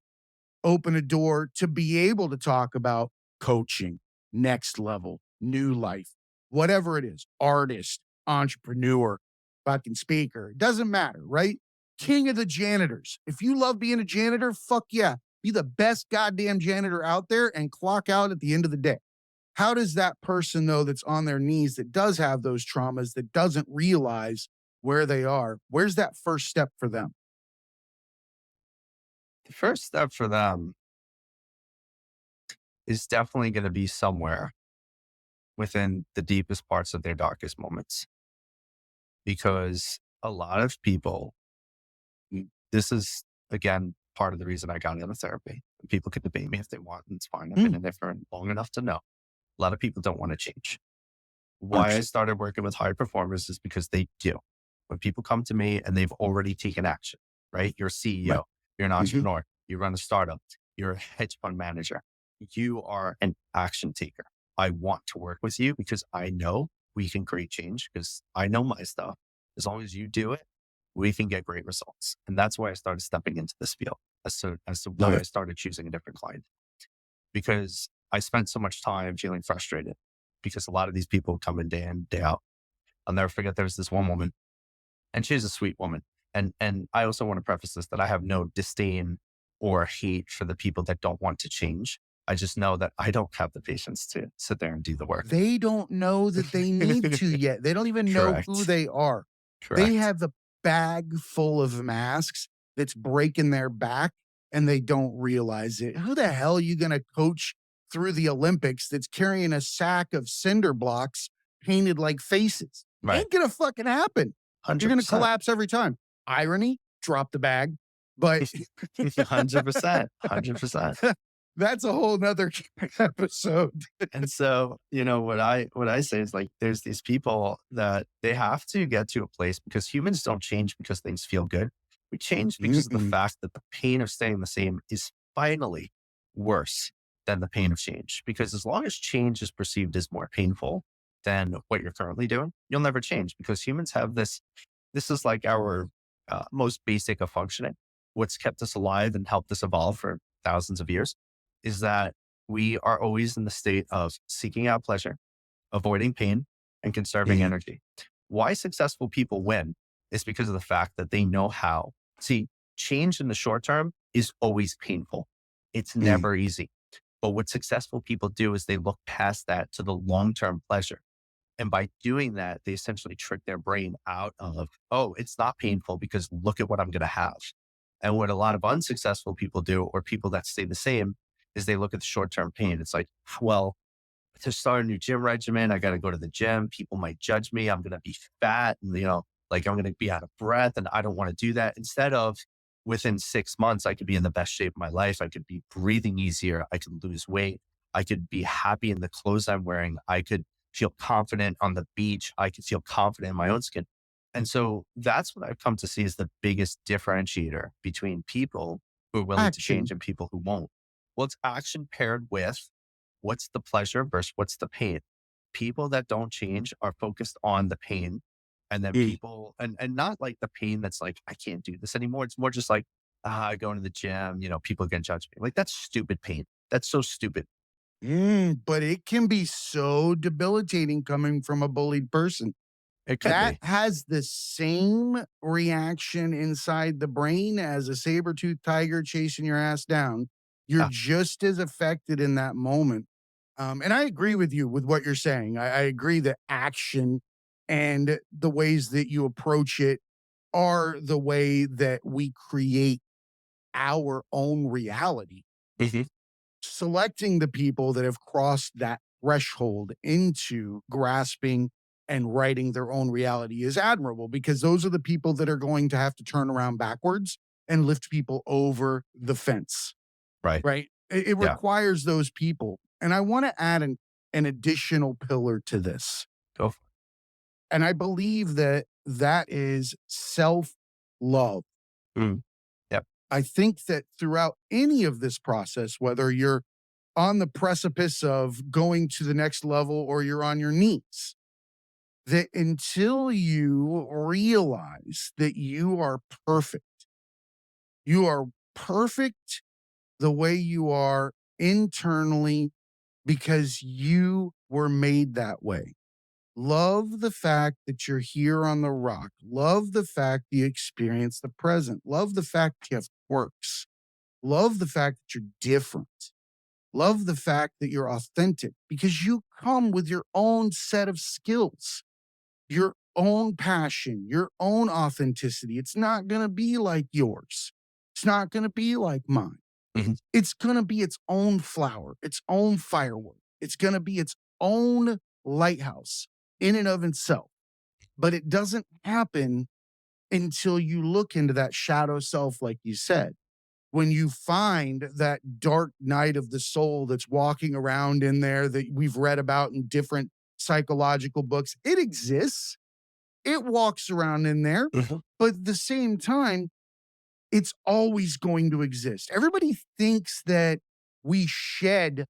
B: open a door to be able to talk about coaching, next level, new life, whatever it is, artist, entrepreneur, fucking speaker, it doesn't matter, right? King of the janitors. If you love being a janitor, fuck yeah. Be the best goddamn janitor out there and clock out at the end of the day. How does that person, though, that's on their knees, that does have those traumas, that doesn't realize where they are, where's that first step for them?
C: The first step for them is definitely going to be somewhere within the deepest parts of their darkest moments. Because a lot of people, this is, again, part of the reason I got into therapy. People can debate me if they want, and it's fine. I've been in there for long enough to know. A lot of people don't want to change. Why I started working with high performers is because they do. When people come to me and they've already taken action, right? You're a CEO, right. You're an entrepreneur, you run a startup, you're a hedge fund manager, you are an action taker. I want to work with you because I know we can create change because I know my stuff. As long as you do it, we can get great results. And that's why I started stepping into this field as to why I started choosing a different client. Because I spent so much time feeling frustrated because a lot of these people come in day in, day out. I'll never forget there was this one woman, and she's a sweet woman. And I also want to preface this that I have no disdain or hate for the people that don't want to change. I just know that I don't have the patience to sit there and do the work.
B: They don't know that they need to yet. They don't even know who they are. They have the bag full of masks that's breaking their back and they don't realize it. Who the hell are you going to coach through the Olympics that's carrying a sack of cinder blocks painted like faces? Ain't going to fucking happen.
C: 100%.
B: You're going to collapse every time. Irony, drop the bag. But
C: 100%, 100%.
B: That's a whole nother episode.
C: And so, what I say is like, there's these people that they have to get to a place because humans don't change because things feel good. We change because of the fact that the pain of staying the same is finally worse than the pain of change. Because as long as change is perceived as more painful than what you're currently doing, you'll never change because humans have this is like our most basic of functioning. What's kept us alive and helped us evolve for thousands of years is that we are always in the state of seeking out pleasure, avoiding pain, and conserving energy. Why successful people win is because of the fact that they know how. See, change in the short term is always painful. It's never easy. But what successful people do is they look past that to the long-term pleasure. And by doing that, they essentially trick their brain out of, oh, it's not painful because look at what I'm going to have. And what a lot of unsuccessful people do, or people that stay the same, is they look at the short-term pain. It's like, well, to start a new gym regimen, I got to go to the gym. People might judge me. I'm going to be fat and, like I'm going to be out of breath and I don't want to do that. Instead of within 6 months, I could be in the best shape of my life. I could be breathing easier. I could lose weight. I could be happy in the clothes I'm wearing. I could feel confident on the beach. I could feel confident in my own skin. And so that's what I've come to see as the biggest differentiator between people who are willing to change and people who won't. Well, it's action paired with what's the pleasure versus what's the pain. People that don't change are focused on the pain And then
B: Mm.
C: people, and not like the pain that's like, I can't do this anymore. It's more just like, going to the gym, people can judge me. Like, that's stupid pain. That's so stupid.
B: But it can be so debilitating coming from a bullied person.
C: It could
B: That
C: be.
B: has the same reaction inside the brain as a saber-toothed tiger chasing your ass down. You're
C: Yeah.
B: just as affected in that moment. And I agree with you with what you're saying. I agree that action and the ways that you approach it are the way that we create our own reality.
C: Mhm.
B: Selecting the people that have crossed that threshold into grasping and writing their own reality is admirable, because those are the people that are going to have to turn around backwards and lift people over the fence,
C: Right.
B: right? It
C: Yeah.
B: requires those people. And I want to add an additional pillar to this.
C: Go for
B: And I believe that that is self love.
C: it. Yep.
B: I think that throughout any of this process, whether you're on the precipice of going to the next level or you're on your knees, that until you realize that you are perfect the way you are internally because you were made that way. Love the fact that you're here on the rock. Love the fact that you experience the present. Love the fact that you have quirks. Love the fact that you're different. Love the fact that you're authentic because you come with your own set of skills, your own passion, your own authenticity. It's not going to be like yours. It's not going to be like mine.
C: Mhm.
B: It's going to be its own flower, its own firework. It's going to be its own lighthouse in and of itself. But it doesn't happen until you look into that shadow self, like you said. When you find that dark night of the soul that's walking around in there that we've read about in different psychological books, it exists. It walks around in there,
C: Mhm.
B: but at the same time, it's always going to exist. Everybody thinks that we shed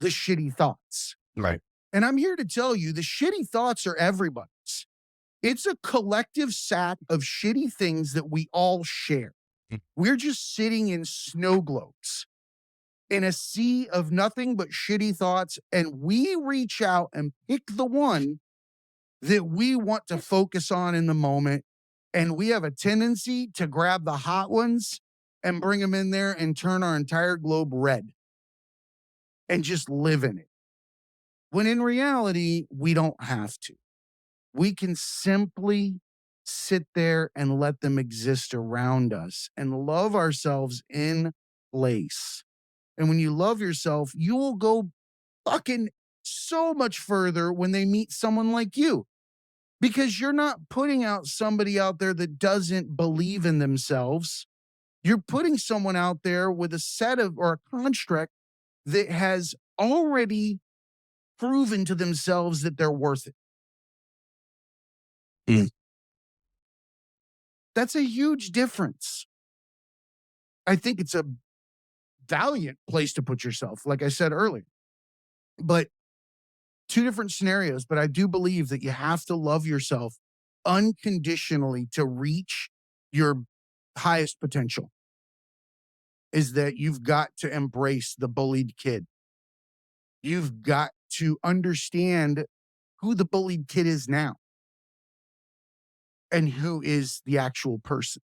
B: the shitty thoughts.
C: Right.
B: And I'm here to tell you the shitty thoughts are everybody's. It's a collective sack of shitty things that we all share.
C: Mm.
B: We're just sitting in snow globes in a sea of nothing but shitty thoughts. And we reach out and pick the one that we want to focus on in the moment. And we have a tendency to grab the hot ones and bring them in there and turn our entire globe red and just live in it. When in reality, we don't have to. We can simply sit there and let them exist around us and love ourselves in place. And when you love yourself, you will go fucking so much further when they meet someone like you, because you're not putting out somebody out there that doesn't believe in themselves. You're putting someone out there with a set of or a construct that has already proven to themselves that they're worth it.
C: Mm.
B: That's a huge difference. I think it's a valiant place to put yourself, like I said earlier. But two different scenarios, but I do believe that you have to love yourself unconditionally to reach your highest potential. Is that you've got to embrace the bullied kid. You've got to understand who the bullied kid is now and who is the actual person.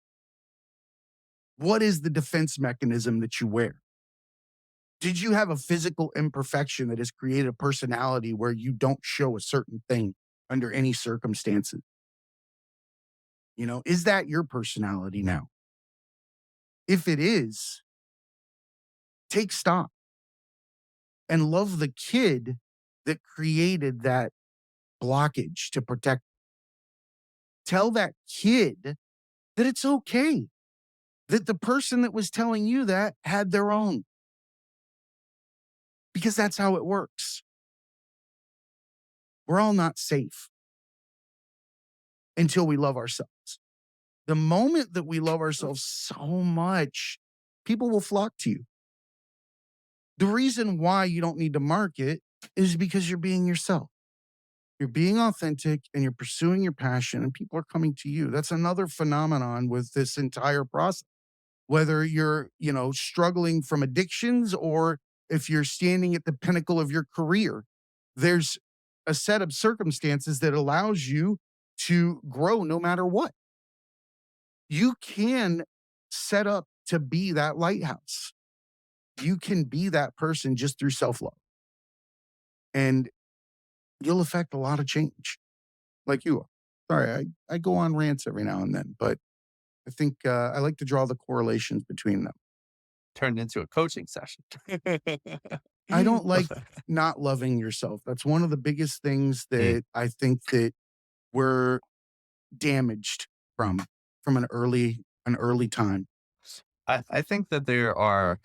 B: What is the defense mechanism that you wear? Did you have a physical imperfection that has created a personality where you don't show a certain thing under any circumstances? Is that your personality now? If it is, take stock and love the kid that created that blockage to protect. Tell that kid that it's okay, that the person that was telling you that had their own, because that's how it works. We're all not safe until we love ourselves. The moment that we love ourselves so much, people will flock to you. The reason why you don't need to market is because you're being yourself. You're being authentic and you're pursuing your passion and people are coming to you. That's another phenomenon with this entire process. Whether you're, struggling from addictions or if you're standing at the pinnacle of your career, there's a set of circumstances that allows you to grow no matter what. You can set up to be that lighthouse. You can be that person just through self-love. And you'll affect a lot of change like you are. Sorry, I go on rants every now and then, but I think I like to draw the correlations between them.
C: Turned into a coaching session.
B: I don't like not loving yourself. That's one of the biggest things
C: Mm.
B: that I think that we're damaged from an early time.
C: I think that there are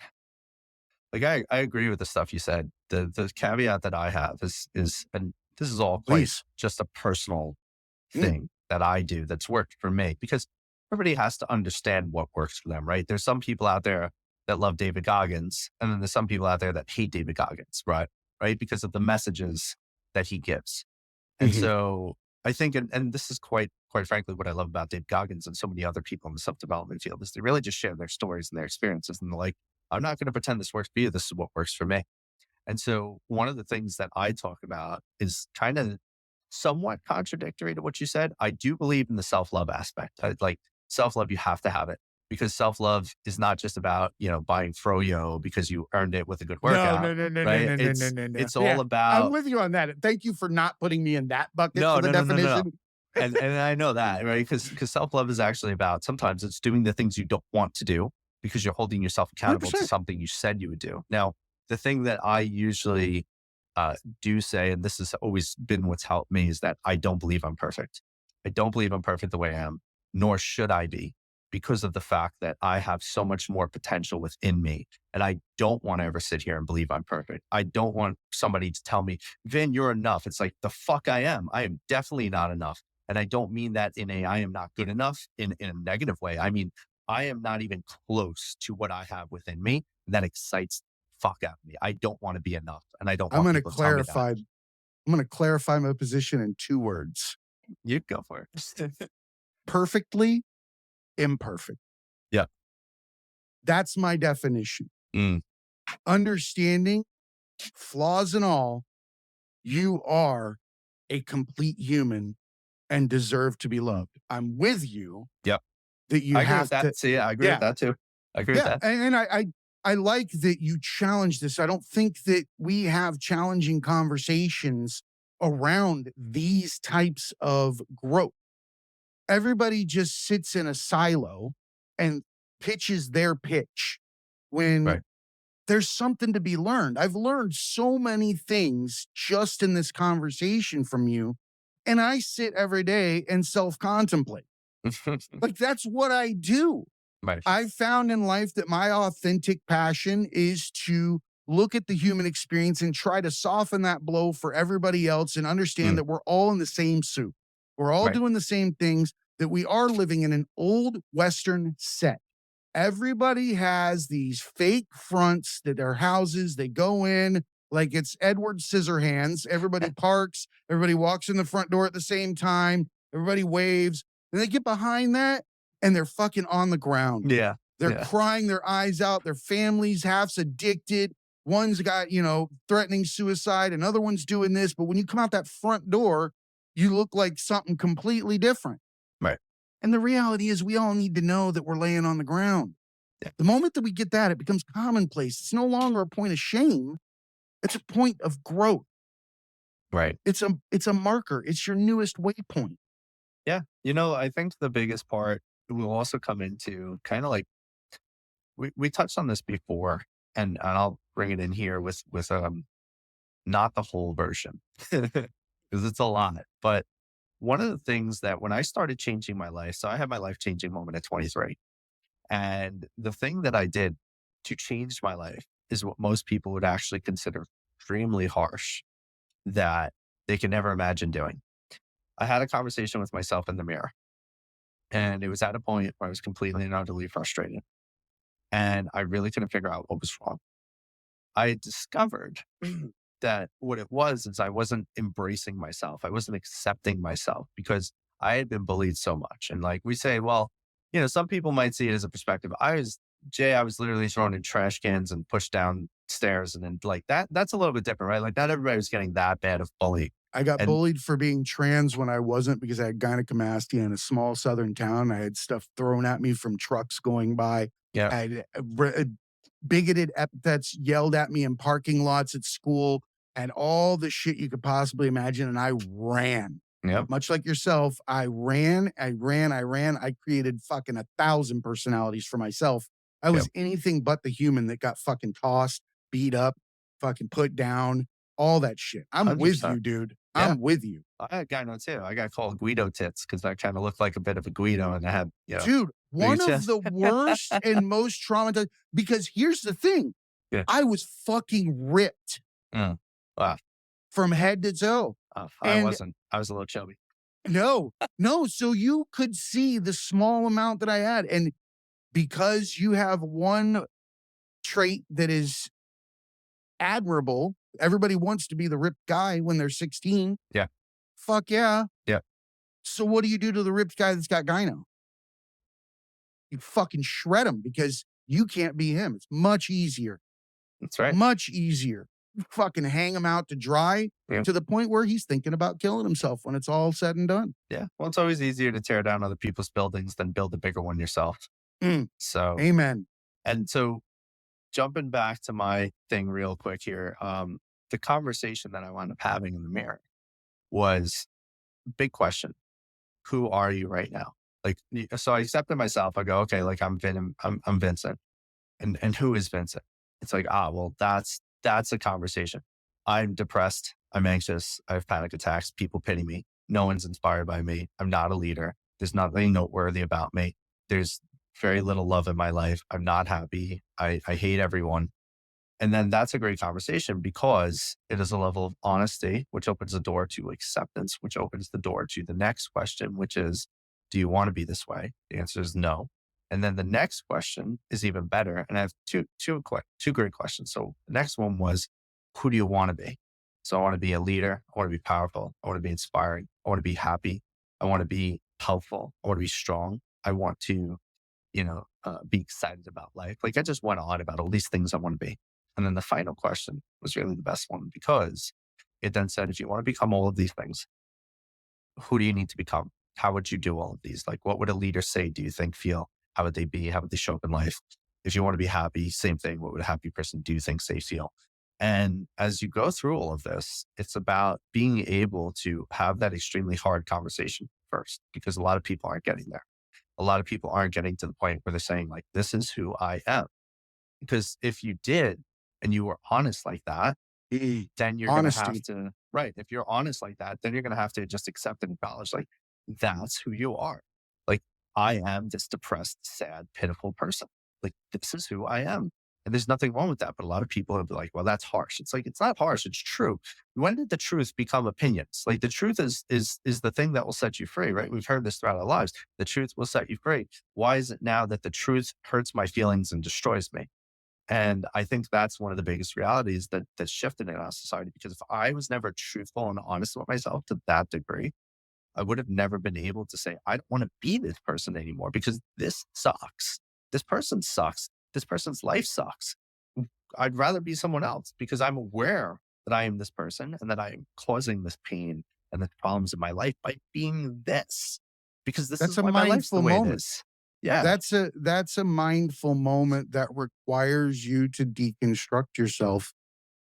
C: like I agree with the stuff you said. The caveat that I have is and this is all quite
B: Please.
C: just a personal
B: Mm.
C: thing that I do that's worked for me because everybody has to understand what works for them, right? There's some people out there that love David Goggins, and then there's some people out there that hate David Goggins, right? Right? Because of the messages that he gives. And
B: Mhm.
C: so I think, and this is quite frankly, what I love about Dave Goggins and so many other people in the self-development field is they really just share their stories and their experiences. And they're like, I'm not going to pretend this works for you. This is what works for me. And so one of the things that I talk about is kind of somewhat contradictory to what you said. I do believe in the self-love aspect. Like self-love, you have to have it because self-love is not just about, buying froyo because you earned it with a good
B: No,
C: workout,
B: no, no, no, no,
C: right?
B: no, no, no,
C: It's,
B: no, no.
C: it's
B: Yeah,
C: all
B: I'm
C: about,
B: with you on that. Thank you for not putting me in that bucket for
C: no,
B: the
C: no, no, no, no, no.
B: definition.
C: And I know that, right? Because self-love is actually about sometimes it's doing the things you don't want to do because you're holding yourself accountable to
B: 100%.
C: something you said you would do. Now, the thing that I usually do say, and this has always been what's helped me, is that I don't believe I'm perfect. I don't believe I'm perfect the way I am, nor should I be, because of the fact that I have so much more potential within me. And I don't want to ever sit here and believe I'm perfect. I don't want somebody to tell me, Vin, you're enough. It's like, the fuck I am. I am definitely not enough. And I don't mean that in a I am not good enough in a negative way. I mean, I am not even close to what I have within me. And that excites the fuck out of me. I don't want to be enough. And I don't
B: I'm
C: want
B: going to
C: people to tell me that.
B: clarify. I'm going to clarify my position in 2 words.
C: You go for it.
B: Perfectly imperfect.
C: Yeah.
B: That's my definition.
C: Mm,
B: Understanding flaws and all, you are a complete human and deserve to be loved. I'm with you
C: yep.
B: that you
C: I agree with
B: have to.
C: that. See, I agree with
B: Yeah,
C: that too. I agree with
B: yeah,
C: that.
B: and I like that you challenge this. I don't think that we have challenging conversations around these types of growth. Everybody just sits in a silo and pitches their pitch when
C: Right.
B: there's something to be learned. I've learned so many things just in this conversation from you, and I sit every day and self-contemplate. Like, that's what I do.
C: right.
B: I've found in life that my authentic passion is to look at the human experience and try to soften that blow for everybody else and understand
C: Mm,
B: that we're all in the same soup. We're all
C: right.
B: doing the same things, that we are living in an old Western set. Everybody has these fake fronts to their houses. They go in like it's Edward Scissorhands. Everybody parks. Everybody walks in the front door at the same time. Everybody waves. And they get behind that and they're fucking on the ground.
C: Yeah.
B: They're
C: Yeah.
B: crying their eyes out. Their family's half's addicted. One's got, threatening suicide. Another one's doing this. But when you come out that front door, you look like something completely different.
C: Right.
B: And the reality is we all need to know that we're laying on the ground.
C: Yeah.
B: The moment that we get that, it becomes commonplace. It's no longer a point of shame. It's a point of growth.
C: Right.
B: It's a marker. It's your newest waypoint.
C: Yeah. I think the biggest part will also come into kind of like we touched on this before, and I'll bring it in here with not the whole version because it's a lot. But one of the things that when I started changing my life, so I had my life changing moment at 23. And the thing that I did to change my life is what most people would actually consider extremely harsh that they can never imagine doing. I had a conversation with myself in the mirror, and it was at a point where I was completely and utterly frustrated. And I really couldn't figure out what was wrong. I had discovered that what it was is I wasn't embracing myself. I wasn't accepting myself because I had been bullied so much. And like we say, well, some people might see it as a perspective. I was literally thrown in trash cans and pushed down stairs. And then like that's a little bit different, right? Like not everybody was getting that bad of bullying.
B: I got
C: And
B: bullied for being trans when I wasn't because I had gynecomastia in a small southern town. I had stuff thrown at me from trucks going by.
C: yeah,
B: I had bigoted epithets yelled at me in parking lots at school and all the shit you could possibly imagine. And I ran.
C: yeah,
B: Much like yourself, I ran. I created fucking 1,000 personalities for myself. I
C: yeah,
B: was anything but the human that got fucking tossed, beat up, fucking put down, all that shit. I'm with
C: 100%.
B: you, dude.
C: Yeah.
B: I'm with you.
C: I got no too. I got called Guido tits because I kind of looked like a bit of a Guido and I had,
B: Dude,
C: big
B: one of
C: chest.
B: the worst and most traumatized because here's the thing.
C: Yeah.
B: I was fucking ripped
C: Mm. Wow.
B: from head to toe.
C: I
B: And
C: wasn't. I was a little chubby.
B: no, so you could see the small amount that I had. And because you have one trait that is admirable, everybody wants to be the ripped guy when they're 16.
C: Yeah.
B: Fuck yeah.
C: Yeah.
B: So what do you do to the ripped guy that's got gyno? You fucking shred him because you can't be him. It's much easier.
C: That's right.
B: Much easier. You fucking hang him out to dry
C: Yeah.
B: to the point where he's thinking about killing himself when it's all said and done.
C: Yeah. Well, it's always easier to tear down other people's buildings than build a bigger one yourself.
B: Mm.
C: So,
B: Amen.
C: and so jumping back to my thing real quick here, the conversation that I wound up having in the mirror was big question. Who are you right now? Like, so I accepted myself. I go, okay, like I'm Vincent. And who is Vincent? It's like, well, that's a conversation. I'm depressed. I'm anxious. I have panic attacks. People pity me. No one's inspired by me. I'm not a leader. There's nothing noteworthy about me. There's very little love in my life. I'm not happy. I hate everyone. And then that's a great conversation because it is a level of honesty, which opens the door to acceptance, which opens the door to the next question, which is, do you want to be this way? The answer is no. And then the next question is even better. And I have two great questions. So the next one was, who do you want to be? So I want to be a leader. I want to be powerful. I want to be inspiring. I want to be happy. I want to be helpful. I want to be strong. I want to, be excited about life. Like I just went on about all these things I want to be. And then the final question was really the best one because it then said, if you want to become all of these things, who do you need to become? How would you do all of these? Like, what would a leader say, do you think, feel? How would they be? How would they show up in life? If you want to be happy, same thing. What would a happy person do you think, say, feel? And as you go through all of this, it's about being able to have that extremely hard conversation first, because a lot of people aren't getting there. A lot of people aren't getting to the point where they're saying, like, this is who I am. Because if you did, and you were honest like that, then you're going to have
B: Honesty.
C: to, right. If you're honest like that, then you're going to have to just accept and acknowledge, like, that's who you are. Like, I am this depressed, sad, pitiful person. Like, this is who I am. And there's nothing wrong with that. But a lot of people are like, well, that's harsh. It's like, it's not harsh. It's true. When did the truth become opinions? Like the truth is the thing that will set you free, right? We've heard this throughout our lives. The truth will set you free. Why is it now that the truth hurts my feelings and destroys me? And I think that's one of the biggest realities that's shifted in our society. Because if I was never truthful and honest with myself to that degree, I would have never been able to say, I don't want to be this person anymore because this sucks. This person sucks. This person's life sucks. I'd rather be someone else because I'm aware that I am this person and that I am causing this pain and the problems in my life by being this. Because this
B: That's
C: is
B: a
C: why my life's the
B: mindful
C: way it
B: moment.
C: is. Yeah.
B: That's a mindful moment that requires you to deconstruct yourself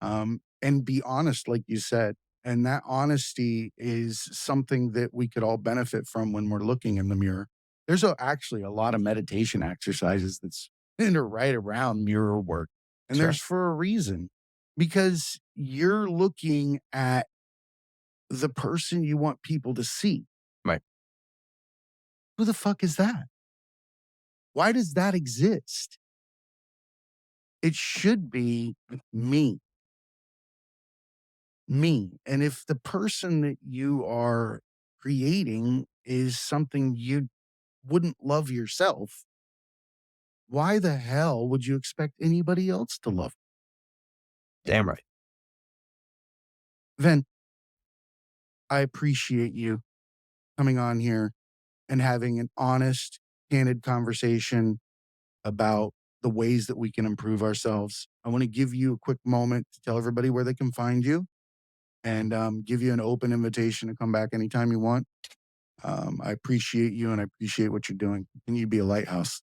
B: and be honest, like you said. And that honesty is something that we could all benefit from when we're looking in the mirror. There's actually a lot of meditation exercises that's right around mirror work. And
C: Sure.
B: there's for a reason because you're looking at the person you want people to see.
C: Right.
B: Who the fuck is that? Why does that exist? It should be me. Me. And if the person that you are creating is something you wouldn't love yourself, why the hell would you expect anybody else to love?
C: Damn right.
B: Vin, I appreciate you coming on here and having an honest, candid conversation about the ways that we can improve ourselves. I want to give you a quick moment to tell everybody where they can find you and give you an open invitation to come back anytime you want. I appreciate you and I appreciate what you're doing. Continue to be a lighthouse.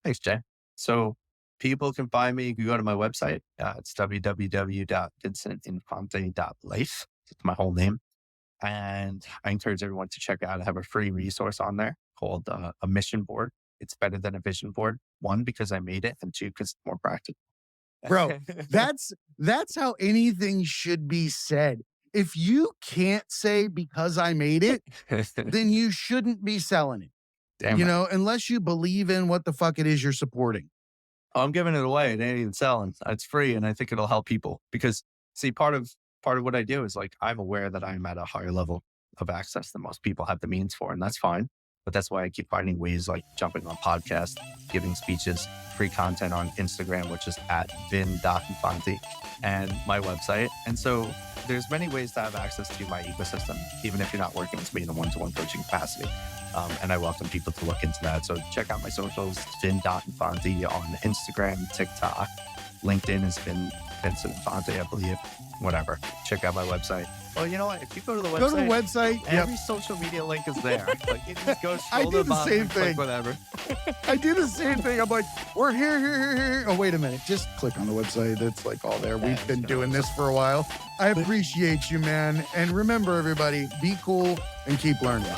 C: Thanks, Jay. So people can find me. You can go to my website. It's www.vincentinfante.life. It's my whole name. And I encourage everyone to check out. I have a free resource on there called a mission board. It's better than a vision board. One, because I made it, and two, because it's more practical.
B: Bro, that's how anything should be said. If you can't say because I made it, then you shouldn't be selling it.
C: Damn
B: you
C: right.
B: know, unless you believe in what the fuck it is you're supporting.
C: Oh, I'm giving it away. It ain't even selling. It's free, and I think it'll help people because see, part of what I do is like I'm aware that I'm at a higher level of access than most people have the means for, and that's fine. But that's why I keep finding ways like jumping on podcasts, giving speeches, free content on Instagram, which is at vin.infante, and my website. And so there's many ways to have access to my ecosystem, even if you're not working with me in a one-to-one coaching capacity. And I welcome people to look into that. So check out my socials, vin.infante on Instagram, TikTok, LinkedIn has been Vincent Infante, I believe. Whatever. Check out my website. Well, you know what? If you go to the website, every social media link is there. Like it just goes
B: I do the same thing.
C: Whatever.
B: I do the same thing. I'm like, we're here. Oh, wait a minute. Just click on the website. It's like all there. We've been doing this for a while. I appreciate you, man. And remember, everybody, be cool and keep learning.